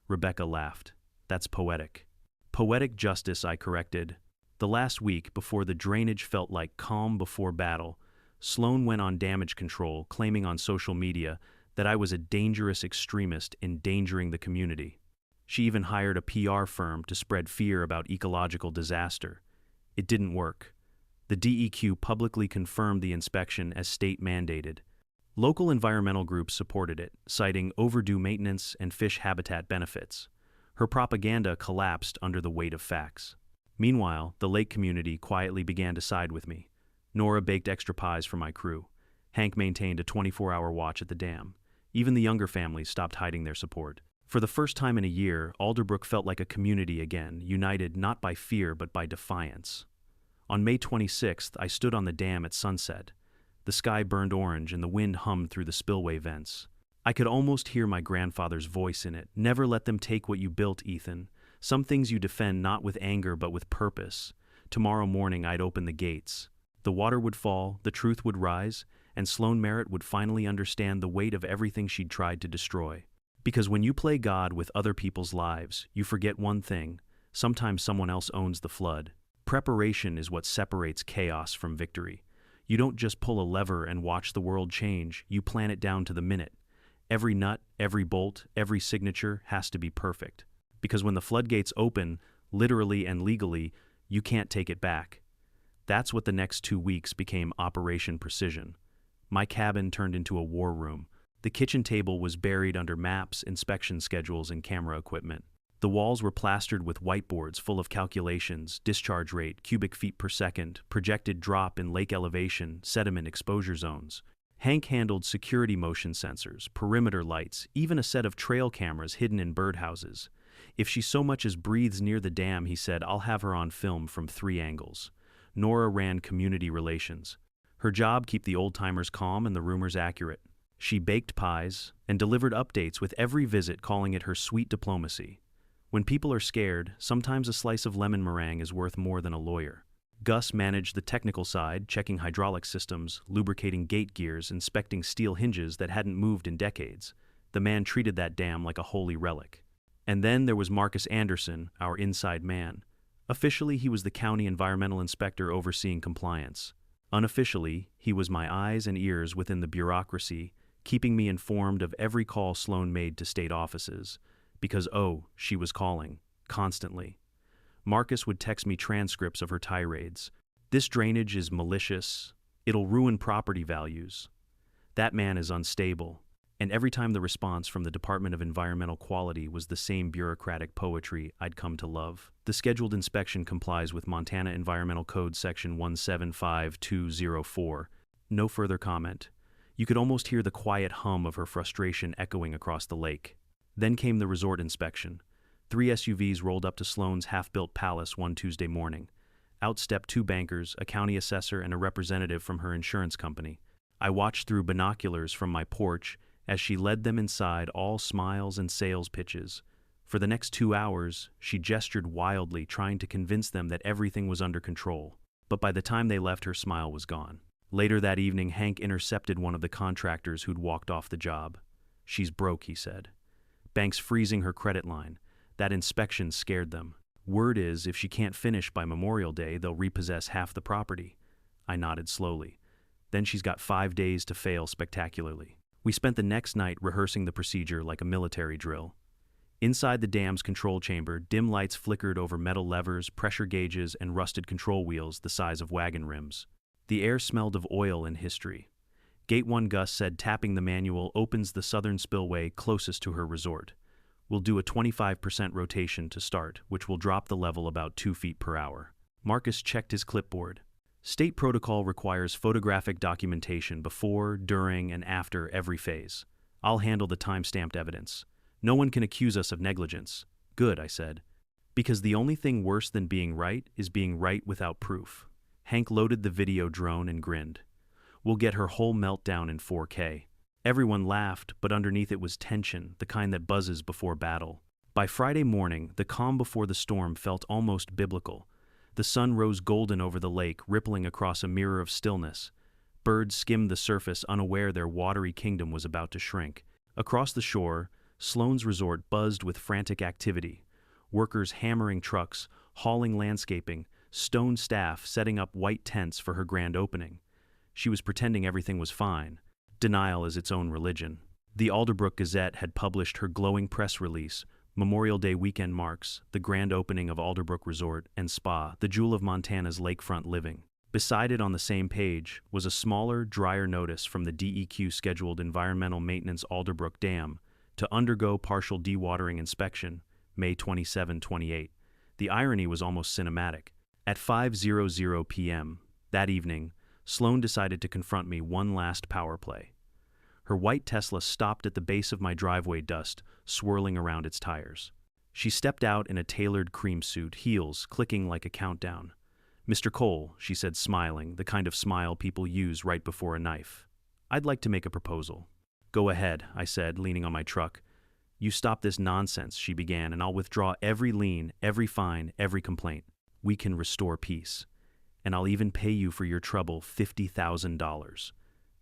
[SPEAKER 1] Rebecca laughed. "That's poetic." "Poetic justice," I corrected. The last week, before the drainage felt like calm before battle, Sloane went on damage control, claiming on social media that I was a dangerous extremist endangering the community. She even hired a PR firm to spread fear about ecological disaster. It didn't work. The DEQ publicly confirmed the inspection as state-mandated. Local environmental groups supported it, citing overdue maintenance and fish habitat benefits. Her propaganda collapsed under the weight of facts. Meanwhile, the lake community quietly began to side with me. Nora baked extra pies for my crew. Hank maintained a 24-hour watch at the dam. Even the younger families stopped hiding their support. For the first time in a year, Alderbrook felt like a community again, united not by fear but by defiance. On May 26th, I stood on the dam at sunset. The sky burned orange and the wind hummed through the spillway vents. I could almost hear my grandfather's voice in it. Never let them take what you built, Ethan. Some things you defend not with anger but with purpose. Tomorrow morning I'd open the gates. The water would fall, the truth would rise, and Sloane Merritt would finally understand the weight of everything she'd tried to destroy. Because when you play God with other people's lives, you forget one thing: sometimes someone else owns the flood. Preparation is what separates chaos from victory. You don't just pull a lever and watch the world change, you plan it down to the minute. Every nut, every bolt, every signature has to be perfect. Because when the floodgates open, literally and legally, you can't take it back. That's what the next 2 weeks became Operation Precision. My cabin turned into a war room. The kitchen table was buried under maps, inspection schedules, and camera equipment. The walls were plastered with whiteboards full of calculations: discharge rate, cubic feet per second, projected drop in lake elevation, sediment exposure zones. Hank handled security motion sensors, perimeter lights, even a set of trail cameras hidden in birdhouses. If she so much as breathes near the dam, he said, I'll have her on film from 3 angles. Nora ran community relations. Her job: keep the old-timers calm and the rumors accurate. She baked pies and delivered updates with every visit, calling it her sweet diplomacy. When people are scared, sometimes a slice of lemon meringue is worth more than a lawyer. Gus managed the technical side, checking hydraulic systems, lubricating gate gears, inspecting steel hinges that hadn't moved in decades. The man treated that dam like a holy relic. And then there was Marcus Anderson, our inside man. Officially, he was the county environmental inspector overseeing compliance. Unofficially, he was my eyes and ears within the bureaucracy, keeping me informed of every call Sloane made to state offices. Because, she was calling. Constantly. Marcus would text me transcripts of her tirades. This drainage is malicious. It'll ruin property values. That man is unstable. And every time the response from the Department of Environmental Quality was the same bureaucratic poetry I'd come to love. The scheduled inspection complies with Montana Environmental Code Section 175204. No further comment. You could almost hear the quiet hum of her frustration echoing across the lake. Then came the resort inspection. 3 SUVs rolled up to Sloane's half-built palace one Tuesday morning. Out stepped 2 bankers, a county assessor, and a representative from her insurance company. I watched through binoculars from my porch as she led them inside, all smiles and sales pitches. For the next 2 hours, she gestured wildly, trying to convince them that everything was under control. But by the time they left, her smile was gone. Later that evening, Hank intercepted one of the contractors who'd walked off the job. She's broke, he said. Bank's freezing her credit line. That inspection scared them. Word is, if she can't finish by Memorial Day, they'll repossess half the property. I nodded slowly. Then she's got 5 days to fail spectacularly. We spent the next night rehearsing the procedure like a military drill. Inside the dam's control chamber, dim lights flickered over metal levers, pressure gauges, and rusted control wheels the size of wagon rims. The air smelled of oil and history. Gate 1 Gus said, tapping the manual, opens the southern spillway closest to her resort. We'll do a 25% rotation to start, which will drop the level about 2 feet per hour. Marcus checked his clipboard. State protocol requires photographic documentation before, during, and after every phase. I'll handle the time-stamped evidence. No one can accuse us of negligence. Good, I said. Because the only thing worse than being right is being right without proof. Hank loaded the video drone and grinned. We'll get her whole meltdown in 4K. Everyone laughed, but underneath it was tension, the kind that buzzes before battle. By Friday morning, the calm before the storm felt almost biblical. The sun rose golden over the lake, rippling across a mirror of stillness. Birds skimmed the surface, unaware their watery kingdom was about to shrink. Across the shore, Sloane's resort buzzed with frantic activity. Workers hammering trucks, hauling landscaping, stone staff setting up white tents for her grand opening. She was pretending everything was fine. Denial is its own religion. The Alderbrook Gazette had published her glowing press release. Memorial Day weekend marks the grand opening of Alderbrook Resort and Spa, the jewel of Montana's lakefront living. Beside it on the same page was a smaller, drier notice from the DEQ scheduled environmental maintenance Alderbrook Dam to undergo partial dewatering inspection, May 27-28. The irony was almost cinematic. At 5:00 p.m. that evening, Sloane decided to confront me one last power play. Her white Tesla stopped at the base of my driveway, dust swirling around its tires. She stepped out in a tailored cream suit, heels clicking like a countdown. "Mr. Cole," she said, smiling, the kind of smile people use right before a knife. "I'd like to make a proposal." "Go ahead," I said, leaning on my truck. "You stop this nonsense," she began, "and I'll withdraw every lien, every fine, every complaint. We can restore peace. And I'll even pay you for your trouble $50,000.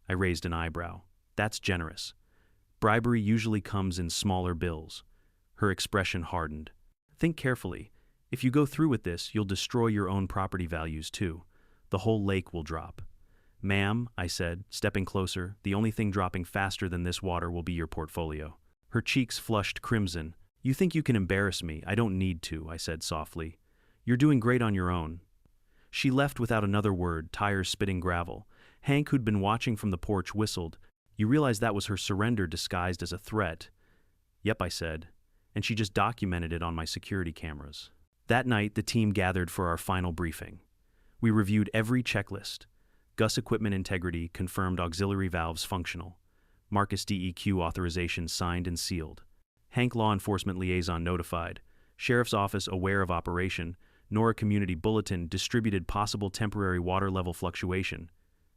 [SPEAKER 1] I raised an eyebrow. "That's generous. Bribery usually comes in smaller bills." Her expression hardened. "Think carefully. If you go through with this, you'll destroy your own property values too. The whole lake will drop." "Ma'am," I said, stepping closer, "the only thing dropping faster than this water will be your portfolio." Her cheeks flushed crimson. "You think you can embarrass me? I don't need to," I said softly. "You're doing great on your own." She left without another word, tires spitting gravel. Hank, who'd been watching from the porch, whistled. "You realize that was her surrender disguised as a threat?" "Yep," I said, "and she just documented it on my security cameras." That night, the team gathered for our final briefing. We reviewed every checklist. Gus equipment integrity confirmed, auxiliary valves functional. Marcus DEQ authorization signed and sealed. Hank law enforcement liaison notified. Sheriff's office aware of operation. Nora community bulletin distributed possible temporary water level fluctuation.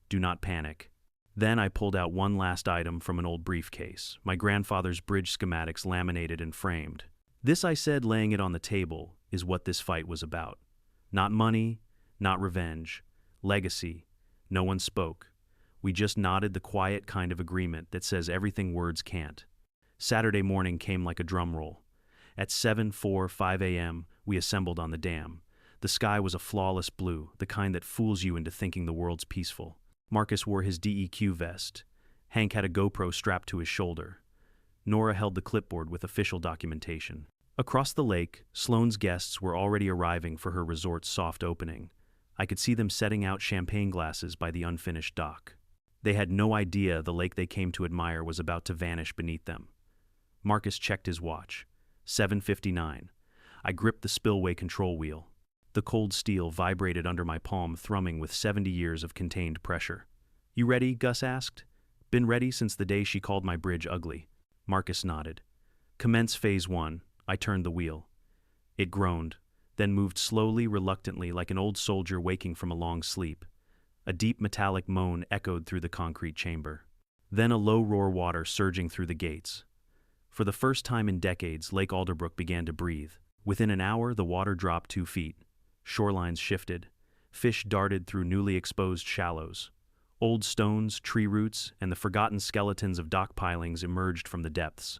[SPEAKER 1] Do not panic. Then I pulled out one last item from an old briefcase, my grandfather's bridge schematics laminated and framed. "This," I said, laying it on the table, "is what this fight was about. Not money, not revenge. Legacy." No one spoke. We just nodded, the quiet kind of agreement that says everything words can't. Saturday morning came like a drum roll. At 7:45 a.m., we assembled on the dam. The sky was a flawless blue, the kind that fools you into thinking the world's peaceful. Marcus wore his DEQ vest. Hank had a GoPro strapped to his shoulder. Nora held the clipboard with official documentation. Across the lake, Sloane's guests were already arriving for her resort's soft opening. I could see them setting out champagne glasses by the unfinished dock. They had no idea the lake they came to admire was about to vanish beneath them. Marcus checked his watch. 7:59. I gripped the spillway control wheel. The cold steel vibrated under my palm, thrumming with 70 years of contained pressure. "You ready?" Gus asked. "Been ready since the day she called my bridge ugly." Marcus nodded. "Commence phase 1. I turned the wheel. It groaned, then moved slowly, reluctantly, like an old soldier waking from a long sleep. A deep metallic moan echoed through the concrete chamber. Then a low roar, water surging through the gates. For the first time in decades, Lake Alderbrook began to breathe. Within an hour, the water dropped 2 feet. Shorelines shifted. Fish darted through newly exposed shallows. Old stones, tree roots, and the forgotten skeletons of dock pilings emerged from the depths.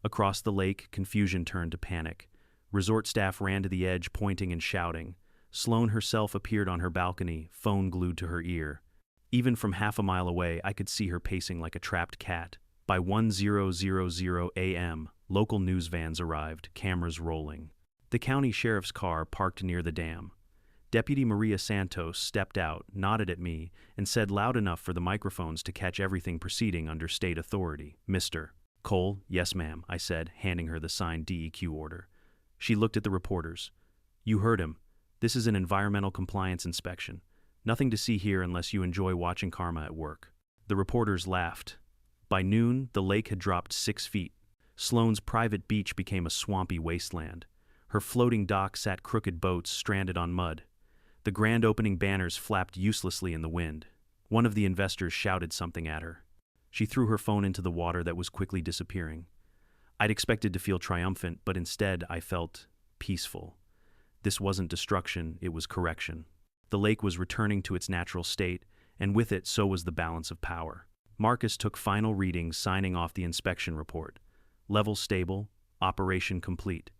[SPEAKER 1] Across the lake, confusion turned to panic. Resort staff ran to the edge, pointing and shouting. Sloane herself appeared on her balcony, phone glued to her ear. Even from half a mile away, I could see her pacing like a trapped cat. By 10:00 a.m., local news vans arrived, cameras rolling. The county sheriff's car parked near the dam. Deputy Maria Santos stepped out, nodded at me, and said loud enough for the microphones to catch everything proceeding under state authority. "Mr. Cole." "Yes, ma'am," I said, handing her the signed DEQ order. She looked at the reporters. "You heard him. This is an environmental compliance inspection. Nothing to see here unless you enjoy watching karma at work." The reporters laughed. By noon, the lake had dropped 6 feet. Sloane's private beach became a swampy wasteland. Her floating dock sat crooked boats stranded on mud. The grand opening banners flapped uselessly in the wind. One of the investors shouted something at her. She threw her phone into the water that was quickly disappearing. I'd expected to feel triumphant, but instead I felt peaceful. This wasn't destruction, it was correction. The lake was returning to its natural state, and with it, so was the balance of power. Marcus took final readings, signing off the inspection report. Level stable, operation complete.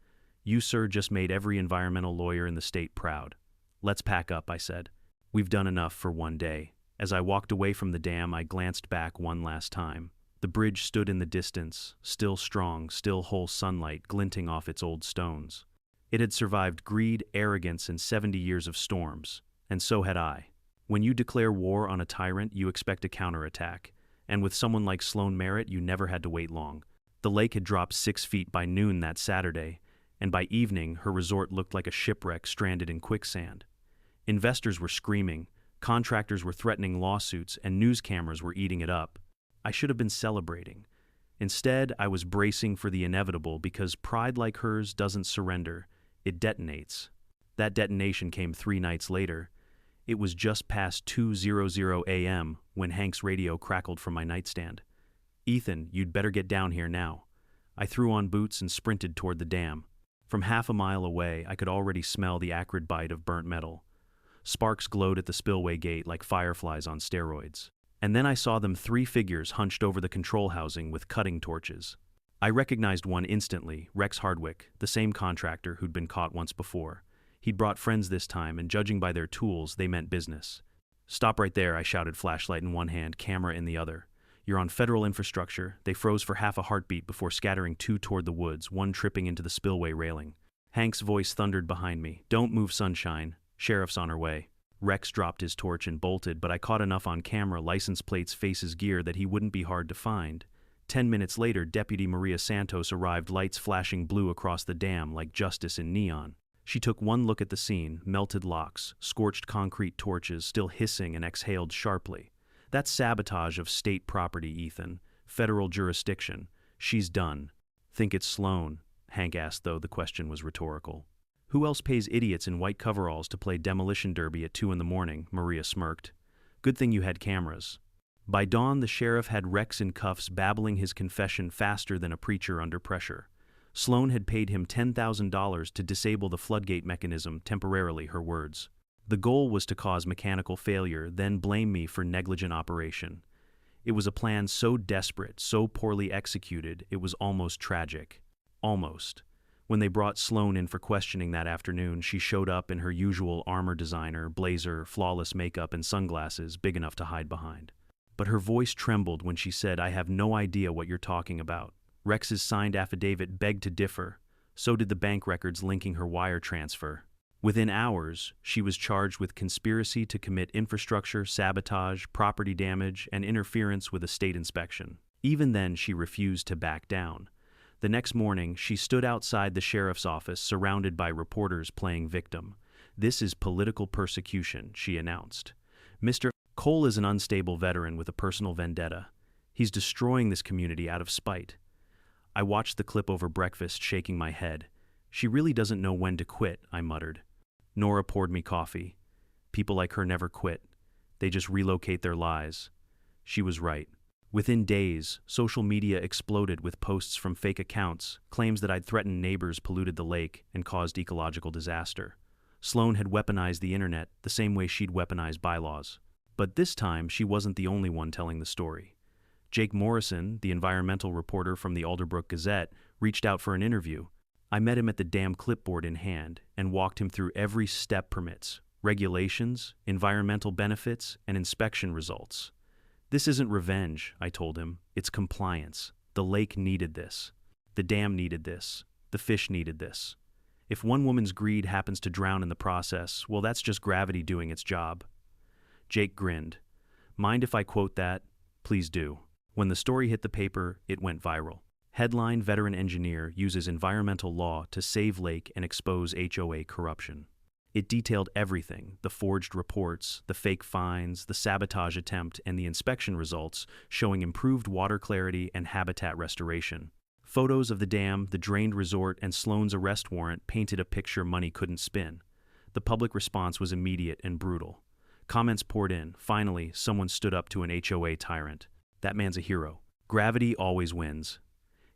[SPEAKER 1] You, sir, just made every environmental lawyer in the state proud. Let's pack up, I said. We've done enough for one day. As I walked away from the dam, I glanced back one last time. The bridge stood in the distance, still strong, still whole, sunlight glinting off its old stones. It had survived greed, arrogance, and 70 years of storms. And so had I. When you declare war on a tyrant, you expect a counterattack. And with someone like Sloane Merritt, you never had to wait long. The lake had dropped 6 feet by noon that Saturday, and by evening, her resort looked like a shipwreck stranded in quicksand. Investors were screaming, Contractors were threatening lawsuits, and news cameras were eating it up. I should have been celebrating. Instead, I was bracing for the inevitable because pride like hers doesn't surrender, it detonates. That detonation came 3 nights later. It was just past 2:00 a.m. when Hank's radio crackled from my nightstand. "Ethan, you'd better get down here now." I threw on boots and sprinted toward the dam. From half a mile away, I could already smell the acrid bite of burnt metal. Sparks glowed at the spillway gate like fireflies on steroids. And then I saw them 3 figures hunched over the control housing with cutting torches. I recognized one instantly, Rex Hardwick, the same contractor who'd been caught once before. He'd brought friends this time, and judging by their tools, they meant business. "Stop right there," I shouted, flashlight in one hand, camera in the other. "You're on federal infrastructure." They froze for half a heartbeat before scattering 2 toward the woods, one tripping into the spillway railing. Hank's voice thundered behind me. "Don't move, sunshine. Sheriff's on her way." Rex dropped his torch and bolted, but I caught enough on camera, license plates, faces, gear, that he wouldn't be hard to find. 10 minutes later, Deputy Maria Santos arrived, lights flashing blue across the dam like justice in neon. She took one look at the scene, melted locks, scorched concrete torches, still hissing, and exhaled sharply. "That's sabotage of state property, Ethan. Federal jurisdiction. She's done." "Think it's Sloane?" Hank asked, though the question was rhetorical. "Who else pays idiots in white coveralls to play demolition derby at 2 in the morning? Maria smirked. "Good thing you had cameras." By dawn, the sheriff had Rex in cuffs, babbling his confession faster than a preacher under pressure. Sloane had paid him $10,000 to disable the floodgate mechanism temporarily, her words. The goal was to cause mechanical failure, then blame me for negligent operation. It was a plan so desperate, so poorly executed, it was almost tragic. Almost. When they brought Sloane in for questioning that afternoon, she showed up in her usual armor designer, blazer, flawless makeup, and sunglasses big enough to hide behind. But her voice trembled when she said, "I have no idea what you're talking about." Rex's signed affidavit begged to differ. So did the bank records linking her wire transfer. Within hours, she was charged with conspiracy to commit infrastructure sabotage, property damage, and interference with a state inspection. Even then, she refused to back down. The next morning, she stood outside the sheriff's office, surrounded by reporters playing victim. "This is political persecution," she announced. "Mr. Cole is an unstable veteran with a personal vendetta. He's destroying this community out of spite." I watched the clip over breakfast, shaking my head. "She really doesn't know when to quit," I muttered. Nora poured me coffee. "People like her never quit. They just relocate their lies." She was right. Within days, social media exploded with posts from fake accounts, claims that I'd threatened neighbors, polluted the lake, and caused ecological disaster. Sloane had weaponized the internet the same way she'd weaponized bylaws. But this time, she wasn't the only one telling the story. Jake Morrison, the environmental reporter from the Alderbrook Gazette, reached out for an interview. I met him at the dam, clipboard in hand, and walked him through every step: permits, regulations, environmental benefits, and inspection results. "This isn't revenge," I told him. "It's compliance. The lake needed this. The dam needed this. The fish needed this. If one woman's greed happens to drown in the process, well, that's just gravity doing its job." Jake grinned. "Mind if I quote that?" "Please do." When the story hit the paper, it went viral. Headline: Veteran Engineer Uses Environmental Law to Save Lake and Expose HOA Corruption. It detailed everything: the forged reports, the fake fines, the sabotage attempt, and the inspection results, showing improved water clarity and habitat restoration. Photos of the dam, the drained resort, and Sloane's arrest warrant painted a picture money couldn't spin. The public response was immediate and brutal. Comments poured in. Finally, someone stood up to an HOA tyrant. "That man's a hero. Gravity always wins.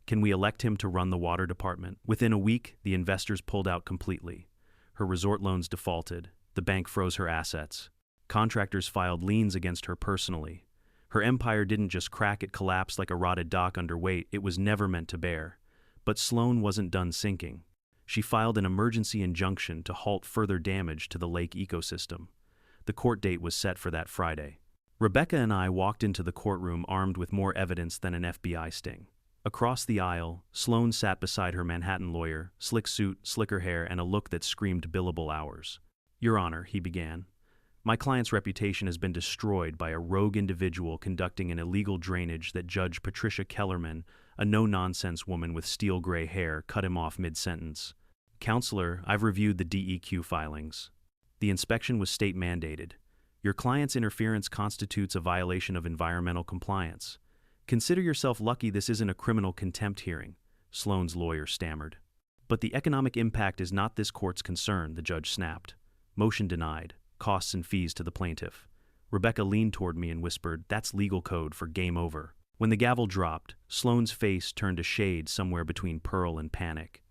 [SPEAKER 1] Can we elect him to run the water department?" Within a week, the investors pulled out completely. Her resort loans defaulted. The bank froze her assets. Contractors filed liens against her personally. Her empire didn't just crack, it collapsed like a rotted dock under weight it was never meant to bear. But Sloane wasn't done sinking. She filed an emergency injunction to halt further damage to the lake ecosystem. The court date was set for that Friday. Rebecca and I walked into the courtroom armed with more evidence than an FBI sting. Across the aisle, Sloane sat beside her Manhattan lawyer, slick suit, slicker hair, and a look that screamed billable hours. "Your Honor," he began, "my client's reputation has been destroyed by a rogue individual conducting an illegal drainage that Judge Patricia Kellerman, a no-nonsense woman with steel gray hair, cut him off mid-sentence. Counselor, I've reviewed the DEQ filings. The inspection was state-mandated. Your client's interference constitutes a violation of environmental compliance. Consider yourself lucky this isn't a criminal contempt hearing, Sloane's lawyer stammered. But the economic impact is not this court's concern, the judge snapped. Motion denied. Costs and fees to the plaintiff. Rebecca leaned toward me and whispered, "That's legal code for game over." When the gavel dropped, Sloane's face turned a shade somewhere between pearl and panic.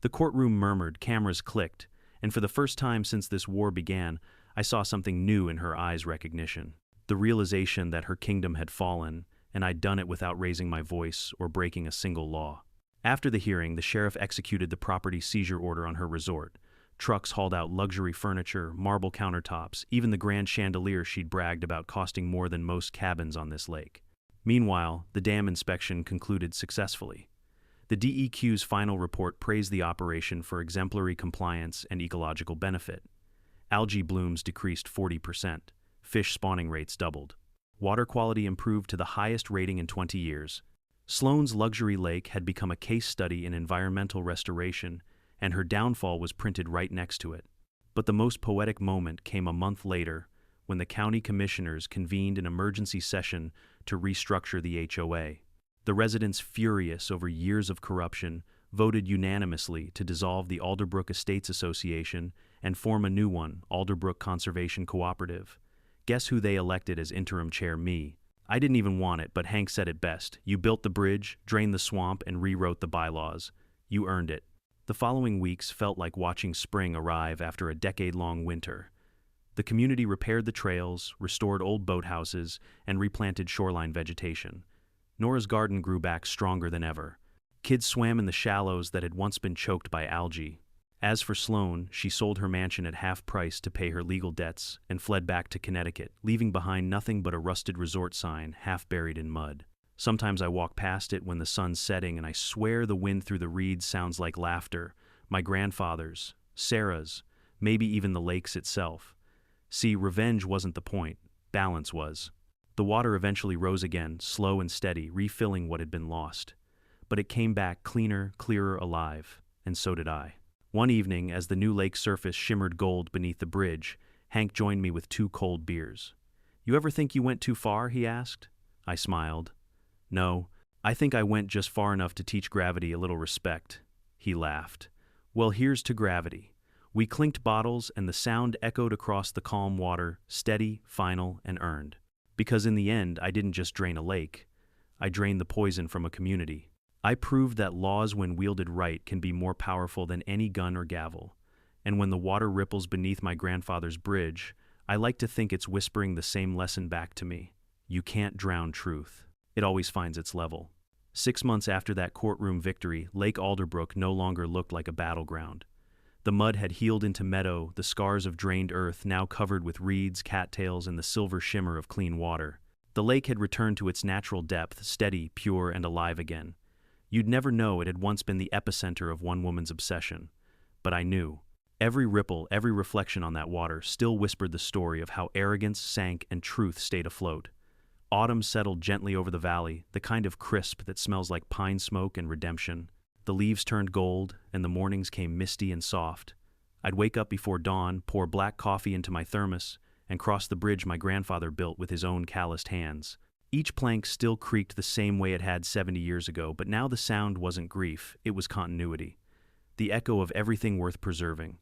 [SPEAKER 1] The courtroom murmured, cameras clicked, and for the first time since this war began, I saw something new in her eyes: recognition. The realization that her kingdom had fallen, and I'd done it without raising my voice or breaking a single law. After the hearing, the sheriff executed the property seizure order on her resort. Trucks hauled out luxury furniture, marble countertops, even the grand chandelier she'd bragged about costing more than most cabins on this lake. Meanwhile, the dam inspection concluded successfully. The DEQ's final report praised the operation for exemplary compliance and ecological benefit. Algae blooms decreased 40%. Fish spawning rates doubled. Water quality improved to the highest rating in 20 years. Sloane's luxury lake had become a case study in environmental restoration, and her downfall was printed right next to it. But the most poetic moment came a month later, when the county commissioners convened an emergency session to restructure the HOA. The residents, furious over years of corruption, voted unanimously to dissolve the Alderbrook Estates Association and form a new one, Alderbrook Conservation Cooperative. Guess who they elected as interim chair? Me. I didn't even want it, but Hank said it best. "You built the bridge, drained the swamp, and rewrote the bylaws. You earned it." The following weeks felt like watching spring arrive after a decade-long winter. The community repaired the trails, restored old boathouses, and replanted shoreline vegetation. Nora's garden grew back stronger than ever. Kids swam in the shallows that had once been choked by algae. As for Sloane, she sold her mansion at half price to pay her legal debts and fled back to Connecticut, leaving behind nothing but a rusted resort sign half buried in mud. Sometimes I walk past it when the sun's setting, and I swear the wind through the reeds sounds like laughter. My grandfather's, Sarah's, maybe even the lake's itself. See, revenge wasn't the point. Balance was. The water eventually rose again, slow and steady, refilling what had been lost. But it came back cleaner, clearer, alive, and so did I. One evening, as the new lake surface shimmered gold beneath the bridge, Hank joined me with 2 cold beers. "You ever think you went too far?" he asked. I smiled. "No, I think I went just far enough to teach gravity a little respect." He laughed. "Well, here's to gravity." We clinked bottles, and the sound echoed across the calm water, steady, final, and earned. Because in the end, I didn't just drain a lake. I drained the poison from a community. I proved that laws, when wielded right, can be more powerful than any gun or gavel. And when the water ripples beneath my grandfather's bridge, I like to think it's whispering the same lesson back to me. You can't drown truth. It always finds its level. 6 months after that courtroom victory, Lake Alderbrook no longer looked like a battleground. The mud had healed into meadow, the scars of drained earth now covered with reeds, cattails, and the silver shimmer of clean water. The lake had returned to its natural depth, steady, pure, and alive again. You'd never know it had once been the epicenter of one woman's obsession. But I knew. Every ripple, every reflection on that water still whispered the story of how arrogance sank and truth stayed afloat. Autumn settled gently over the valley, the kind of crisp that smells like pine smoke and redemption. The leaves turned gold, and the mornings came misty and soft. I'd wake up before dawn, pour black coffee into my thermos, and cross the bridge my grandfather built with his own calloused hands. Each plank still creaked the same way it had 70 years ago, but now the sound wasn't grief, it was continuity. The echo of everything worth preserving.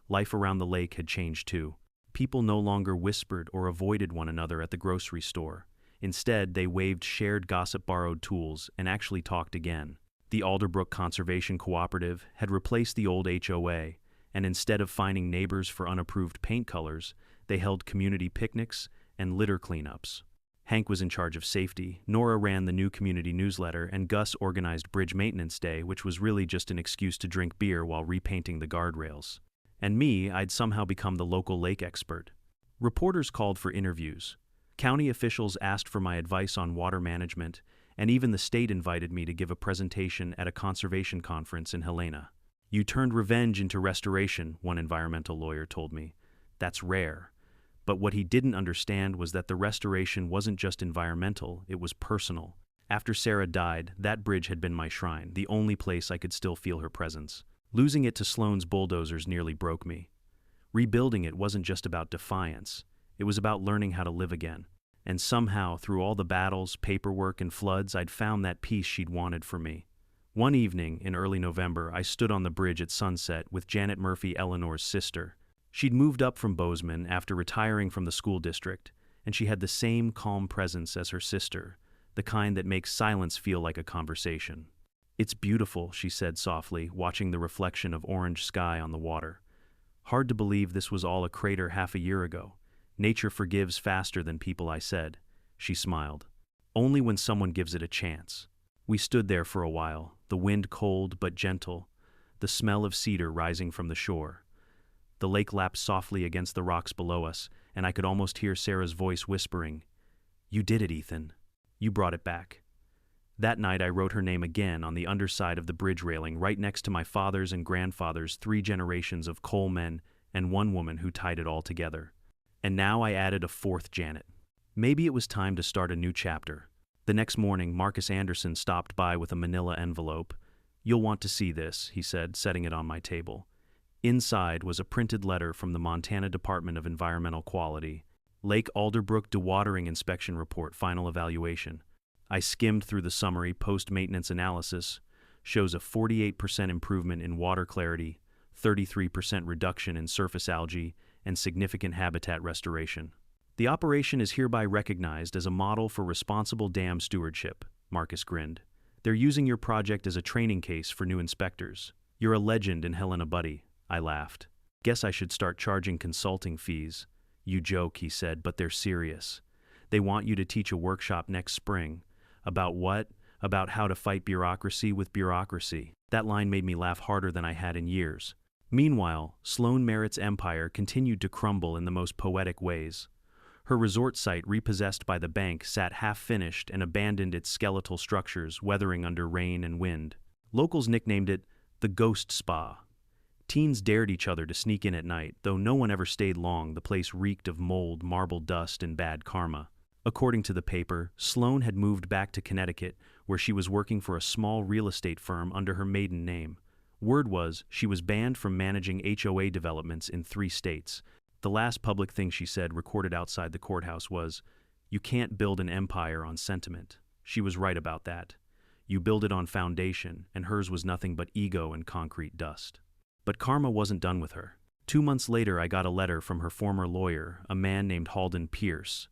[SPEAKER 1] Life around the lake had changed too. People no longer whispered or avoided one another at the grocery store. Instead, they waved shared gossip, borrowed tools, and actually talked again. The Alderbrook Conservation Cooperative had replaced the old HOA, and instead of finding neighbors for unapproved paint colors, they held community picnics and litter cleanups. Hank was in charge of safety, Nora ran the new community newsletter, and Gus organized Bridge Maintenance Day, which was really just an excuse to drink beer while repainting the guardrails. And me, I'd somehow become the local lake expert. Reporters called for interviews. County officials asked for my advice on water management, and even the state invited me to give a presentation at a conservation conference in Helena. "You turned revenge into restoration," one environmental lawyer told me. That's rare. But what he didn't understand was that the restoration wasn't just environmental, it was personal. After Sarah died, that bridge had been my shrine, the only place I could still feel her presence. Losing it to Sloane's bulldozers nearly broke me. Rebuilding it wasn't just about defiance. It was about learning how to live again. And somehow, through all the battles, paperwork, and floods, I'd found that peace she'd wanted for me. One evening, in early November, I stood on the bridge at sunset with Janet Murphy, Eleanor's sister. She'd moved up from Bozeman after retiring from the school district, and she had the same calm presence as her sister, the kind that makes silence feel like a conversation. "It's beautiful," she said softly, watching the reflection of orange sky on the water. "Hard to believe this was all a crater half a year ago. Nature forgives faster than people," I said. She smiled. "Only when someone gives it a chance." We stood there for a while, the wind cold but gentle, the smell of cedar rising from the shore. The lake lapped softly against the rocks below us, and I could almost hear Sarah's voice whispering, "You did it, Ethan. You brought it back." That night I wrote her name again on the underside of the bridge railing, right next to my father's and grandfather's 3 generations of coal men and one woman who tied it all together. And now I added a 4th Janet. Maybe it was time to start a new chapter. The next morning, Marcus Anderson stopped by with a manila envelope. "You'll want to see this," he said, setting it on my table. Inside was a printed letter from the Montana Department of Environmental Quality. Lake Alderbrook Dewatering Inspection Report, Final Evaluation. I skimmed through the summary. Post-maintenance analysis shows a 48% improvement in water clarity, 33% reduction in surface algae, and significant habitat restoration. "The operation is hereby recognized as a model for responsible dam stewardship," Marcus grinned. "They're using your project as a training case for new inspectors. You're a legend in Helena, buddy," I laughed. "Guess I should start charging consulting fees." "You joke," he said, "but they're serious. They want you to teach a workshop next spring." "About what?" "About how to fight bureaucracy with bureaucracy." That line made me laugh harder than I had in years. Meanwhile, Sloane Merritt's empire continued to crumble in the most poetic ways. Her resort site, repossessed by the bank, sat half-finished and abandoned its skeletal structures, weathering under rain and wind. Locals nicknamed it the Ghost Spa. Teens dared each other to sneak in at night, though no one ever stayed long. The place reeked of mold, marble dust, and bad karma. According to the paper, Sloane had moved back to Connecticut, where she was working for a small real estate firm under her maiden name. Word was she was banned from managing HOA developments in 3 states. The last public thing she said, recorded outside the courthouse, was, "You can't build an empire on sentiment." She was right about that. You build it on foundation, and hers was nothing but ego and concrete dust. But karma wasn't done with her. 2 months later, I got a letter from her former lawyer, a man named Halden Pierce.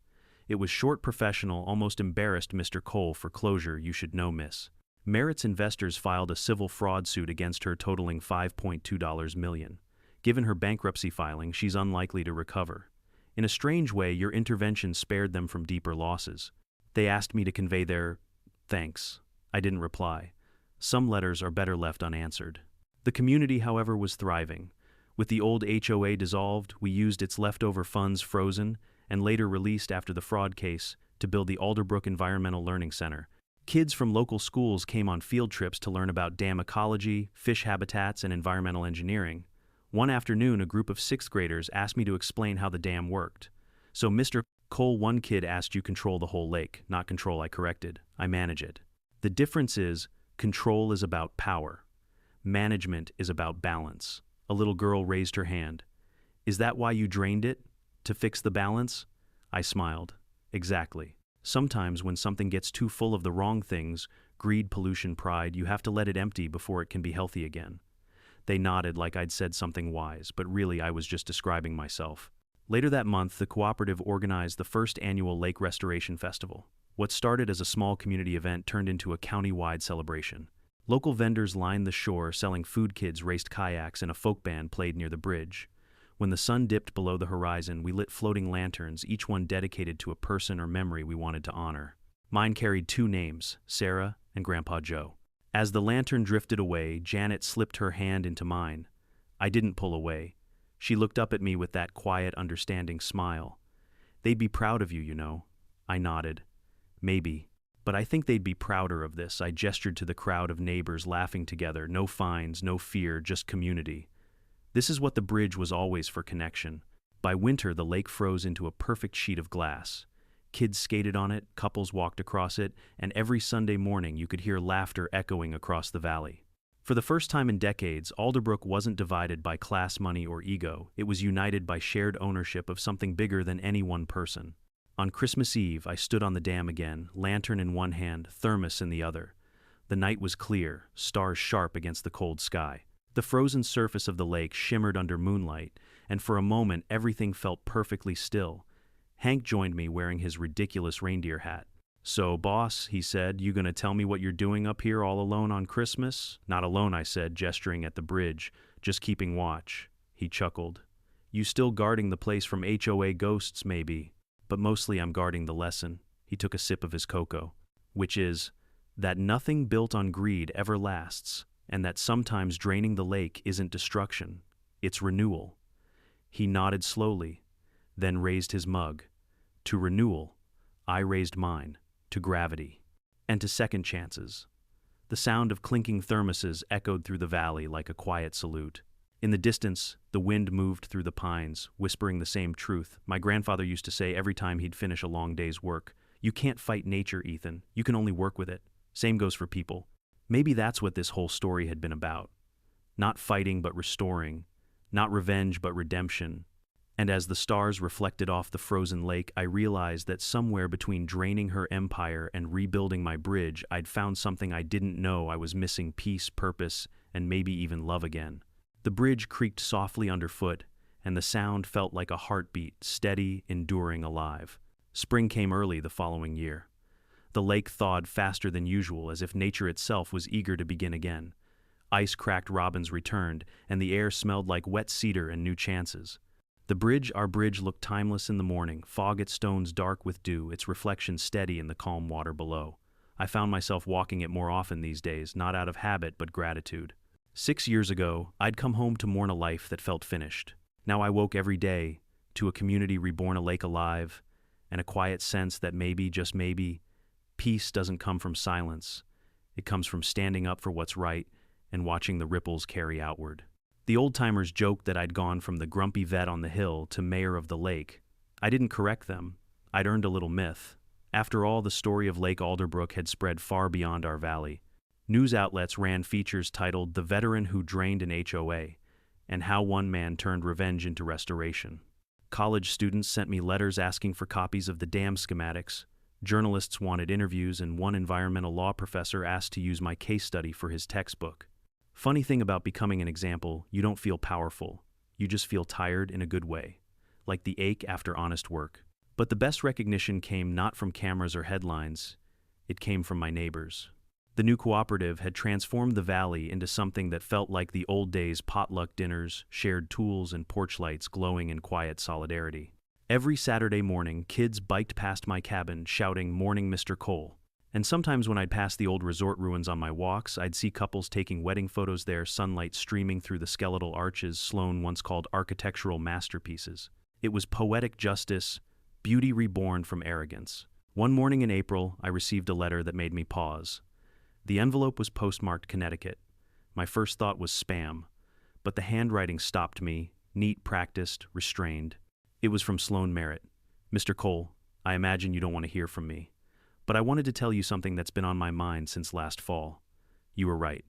[SPEAKER 1] It was short, professional, almost embarrassed. "Mr. Cole, for closure, you should know, miss. Merritt's investors filed a civil fraud suit against her totaling $5.2 million. Given her bankruptcy filing, she's unlikely to recover. In a strange way, your intervention spared them from deeper losses. They asked me to convey their thanks." I didn't reply. Some letters are better left unanswered. The community, however, was thriving. With the old HOA dissolved, we used its leftover funds, frozen and later released after the fraud case, to build the Alderbrook Environmental Learning Center. Kids from local schools came on field trips to learn about dam ecology, fish habitats, and environmental engineering. One afternoon, a group of 6th graders asked me to explain how the dam worked. "So, Mr. Cole, one kid asked you control the whole lake." "Not control," I corrected. "I manage it." "The difference is, control is about power. Management is about balance." A little girl raised her hand. "Is that why you drained it? To fix the balance?" I smiled. "Exactly. Sometimes when something gets too full of the wrong things, greed, pollution, pride, you have to let it empty before it can be healthy again." They nodded like I'd said something wise, but really I was just describing myself. Later that month, the cooperative organized the first annual Lake Restoration Festival. What started as a small community event turned into a county-wide celebration. Local vendors lined the shore selling food, kids raced kayaks, and a folk band played near the bridge. When the sun dipped below the horizon, we lit floating lanterns, each one dedicated to a person or memory we wanted to honor. Mine carried 2 names, Sarah and Grandpa Joe. As the lantern drifted away, Janet slipped her hand into mine. I didn't pull away. She looked up at me with that quiet, understanding smile. "They'd be proud of you, you know." I nodded. "Maybe. But I think they'd be prouder of this." I gestured to the crowd of neighbors laughing together. No fines, no fear, just community. This is what the bridge was always, for connection. By winter, the lake froze into a perfect sheet of glass. Kids skated on it, couples walked across it, and every Sunday morning you could hear laughter echoing across the valley. For the first time in decades, Alderbrook wasn't divided by class, money, or ego. It was united by shared ownership of something bigger than any one person. On Christmas Eve, I stood on the dam again, lantern in one hand, thermos in the other. The night was clear, stars sharp against the cold sky. The frozen surface of the lake shimmered under moonlight, and for a moment everything felt perfectly still. Hank joined me wearing his ridiculous reindeer hat. "So, boss," he said, "you gonna tell me what you're doing up here all alone on Christmas?" "Not alone," I said, gesturing at the bridge. "Just keeping watch." He chuckled. "You still guarding the place from HOA ghosts, maybe? But mostly I'm guarding the lesson." He took a sip of his cocoa. "Which is that nothing built on greed ever lasts, and that sometimes draining the lake isn't destruction, it's renewal." He nodded slowly, then raised his mug. To renewal, I raised mine. To gravity. And to second chances. The sound of clinking thermoses echoed through the valley like a quiet salute. In the distance, the wind moved through the pines, whispering the same truth. My grandfather used to say every time he'd finish a long day's work, "You can't fight nature, Ethan. You can only work with it." Same goes for people. Maybe that's what this whole story had been about. Not fighting but restoring. Not revenge but redemption. And as the stars reflected off the frozen lake, I realized that somewhere between draining her empire and rebuilding my bridge, I'd found something I didn't know I was missing: peace, purpose, and maybe even love again. The bridge creaked softly underfoot, and the sound felt like a heartbeat, steady, enduring, alive. Spring came early the following year. The lake thawed faster than usual, as if nature itself was eager to begin again. Ice-cracked robins returned, and the air smelled like wet cedar and new chances. Our bridge looked timeless in the morning, fog its stones dark with dew, its reflection steady in the calm water below. I found myself walking it more often these days, not out of habit but gratitude. 6 years ago, I'd come home to mourn a life that felt finished. Now I woke every day to a community reborn, a lake alive, and a quiet sense that maybe, just maybe, peace doesn't come from silence. It comes from standing up for what's right and watching the ripples carry outward. The old-timers joked that I'd gone from the grumpy vet on the hill to mayor of the lake. I didn't correct them. I'd earned a little myth. After all, the story of Lake Alderbrook had spread far beyond our valley. News outlets ran features titled "The Veteran Who Drained an HOA" and "How One Man Turned Revenge into Restoration." College students sent me letters asking for copies of the dam schematics. Journalists wanted interviews, and one environmental law professor asked to use my case study for his textbook. Funny thing about becoming an example, you don't feel powerful. You just feel tired in a good way, like the ache after honest work. But the best recognition came not from cameras or headlines. It came from my neighbors. The new cooperative had transformed the valley into something that felt like the old days: potluck dinners, shared tools, and porch lights glowing in quiet solidarity. Every Saturday morning, kids biked past my cabin shouting, "Morning, Mr. Cole." And sometimes when I'd pass the old resort ruins on my walks, I'd see couples taking wedding photos there, sunlight streaming through the skeletal arches Sloane once called architectural masterpieces. It was poetic justice, beauty reborn from arrogance. One morning in April, I received a letter that made me pause. The envelope was postmarked Connecticut. My first thought was spam, but the handwriting stopped me, neat, practiced, restrained. It was from Sloane Merritt. "Mr. Cole, I imagine you don't want to hear from me, but I wanted to tell you something that's been on my mind since last fall. You were right.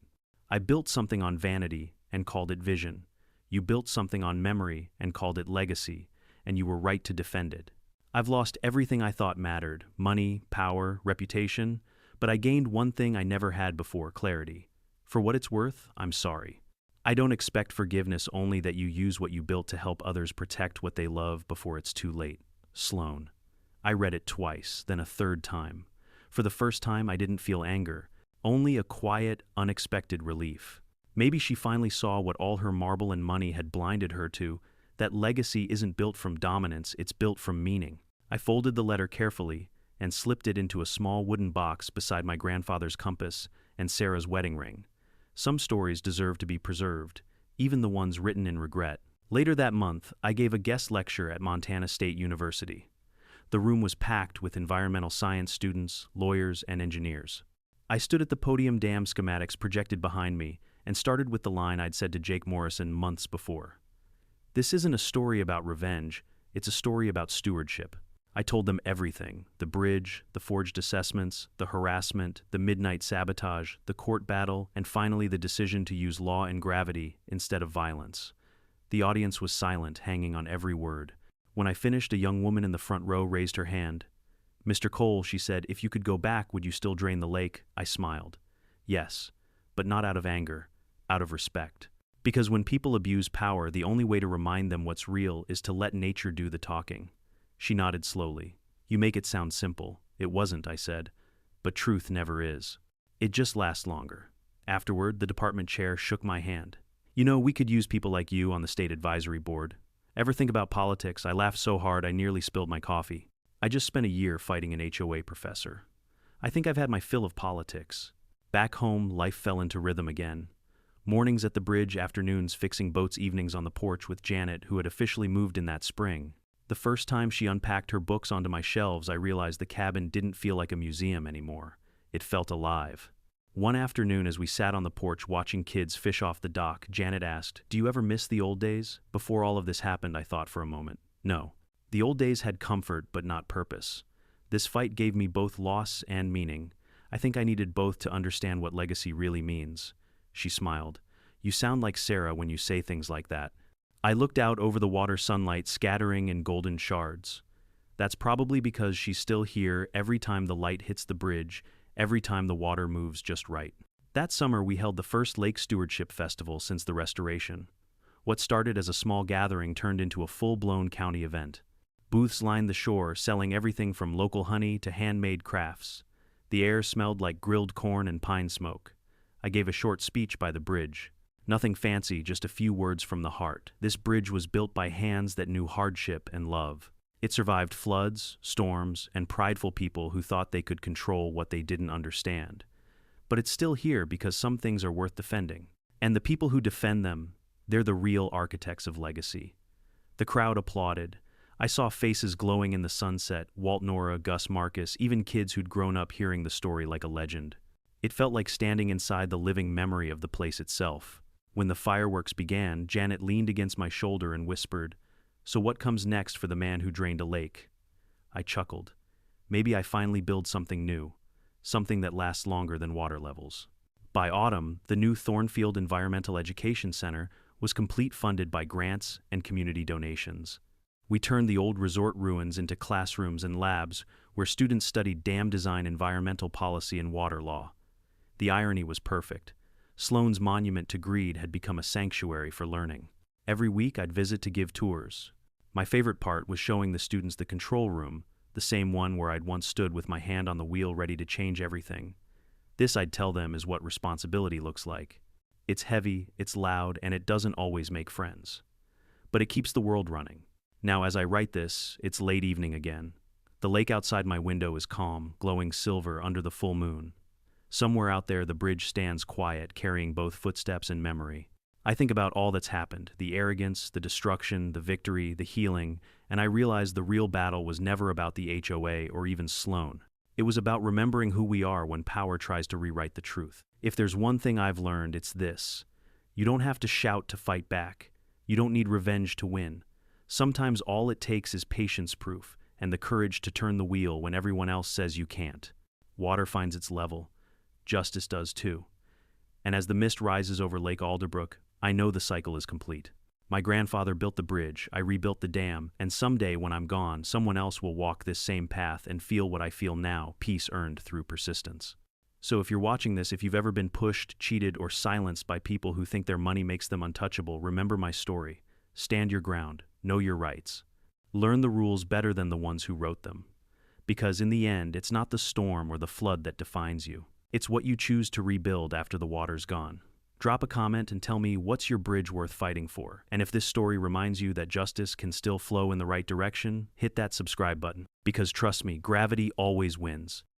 [SPEAKER 1] I built something on vanity and called it vision. You built something on memory and called it legacy, and you were right to defend it. I've lost everything I thought mattered: money, power, reputation, but I gained one thing I never had before: clarity. For what it's worth, I'm sorry. I don't expect forgiveness, only that you use what you built to help others protect what they love before it's too late. Sloane." I read it twice, then a third time. For the first time, I didn't feel anger, only a quiet, unexpected relief. Maybe she finally saw what all her marble and money had blinded her to: that legacy isn't built from dominance, it's built from meaning. I folded the letter carefully and slipped it into a small wooden box beside my grandfather's compass and Sarah's wedding ring. Some stories deserve to be preserved, even the ones written in regret. Later that month, I gave a guest lecture at Montana State University. The room was packed with environmental science students, lawyers, and engineers. I stood at the podium, dam schematics projected behind me, and started with the line I'd said to Jake Morrison months before. "This isn't a story about revenge, it's a story about stewardship." I told them everything: the bridge, the forged assessments, the harassment, the midnight sabotage, the court battle, and finally the decision to use law and gravity instead of violence. The audience was silent, hanging on every word. When I finished, a young woman in the front row raised her hand. "Mr. Cole," she said, "if you could go back, would you still drain the lake?" I smiled. "Yes, but not out of anger, out of respect. Because when people abuse power, the only way to remind them what's real is to let nature do the talking." She nodded slowly. "You make it sound simple." "It wasn't," I said. "But truth never is. It just lasts longer." Afterward, the department chair shook my hand. "You know, we could use people like you on the state advisory board." "Ever think about politics?" I laughed so hard I nearly spilled my coffee. I just spent a year fighting an HOA professor. I think I've had my fill of politics. Back home, life fell into rhythm again. Mornings at the bridge, afternoons fixing boats, evenings on the porch with Janet, who had officially moved in that spring. The first time she unpacked her books onto my shelves, I realized the cabin didn't feel like a museum anymore. It felt alive. One afternoon, as we sat on the porch watching kids fish off the dock, Janet asked, "Do you ever miss the old days?" Before all of this happened, I thought for a moment. No. The old days had comfort, but not purpose. This fight gave me both loss and meaning. I think I needed both to understand what legacy really means. She smiled. "You sound like Sarah when you say things like that." I looked out over the water, sunlight scattering in golden shards. "That's probably because she's still here every time the light hits the bridge, every time the water moves just right." That summer, we held the first Lake Stewardship Festival since the restoration. What started as a small gathering turned into a full-blown county event. Booths lined the shore, selling everything from local honey to handmade crafts. The air smelled like grilled corn and pine smoke. I gave a short speech by the bridge. Nothing fancy, just a few words from the heart. This bridge was built by hands that knew hardship and love. It survived floods, storms, and prideful people who thought they could control what they didn't understand. But it's still here because some things are worth defending. And the people who defend them, they're the real architects of legacy. The crowd applauded. I saw faces glowing in the sunset: Walt Nora, Gus Marcus, even kids who'd grown up hearing the story like a legend. It felt like standing inside the living memory of the place itself. When the fireworks began, Janet leaned against my shoulder and whispered, "So what comes next for the man who drained a lake?" I chuckled. Maybe I finally build something new, something that lasts longer than water levels. By autumn, the new Thornfield Environmental Education Center was complete, funded by grants and community donations. We turned the old resort ruins into classrooms and labs where students studied dam design, environmental policy, and water law. The irony was perfect. Sloane's monument to greed had become a sanctuary for learning. Every week I'd visit to give tours. My favorite part was showing the students the control room, the same one where I'd once stood with my hand on the wheel ready to change everything. This, I'd tell them, is what responsibility looks like. It's heavy, it's loud, and it doesn't always make friends. But it keeps the world running. Now, as I write this, it's late evening again. The lake outside my window is calm, glowing silver under the full moon. Somewhere out there, the bridge stands quiet, carrying both footsteps and memory. I think about all that's happened: the arrogance, the destruction, the victory, the healing, and I realize the real battle was never about the HOA or even Sloane. It was about remembering who we are when power tries to rewrite the truth. If there's one thing I've learned, it's this: you don't have to shout to fight back. You don't need revenge to win. Sometimes all it takes is patience proof and the courage to turn the wheel when everyone else says you can't. Water finds its level. Justice does too. And as the mist rises over Lake Alderbrook, I know the cycle is complete. My grandfather built the bridge, I rebuilt the dam, and someday when I'm gone, someone else will walk this same path and feel what I feel now: peace earned through persistence. So if you're watching this, if you've ever been pushed, cheated, or silenced by people who think their money makes them untouchable, remember my story. Stand your ground. Know your rights. Learn the rules better than the ones who wrote them. Because in the end, it's not the storm or the flood that defines you. It's what you choose to rebuild after the water's gone. Drop a comment and tell me, what's your bridge worth fighting for? And if this story reminds you that justice can still flow in the right direction, hit that subscribe button. Because trust me, gravity always wins.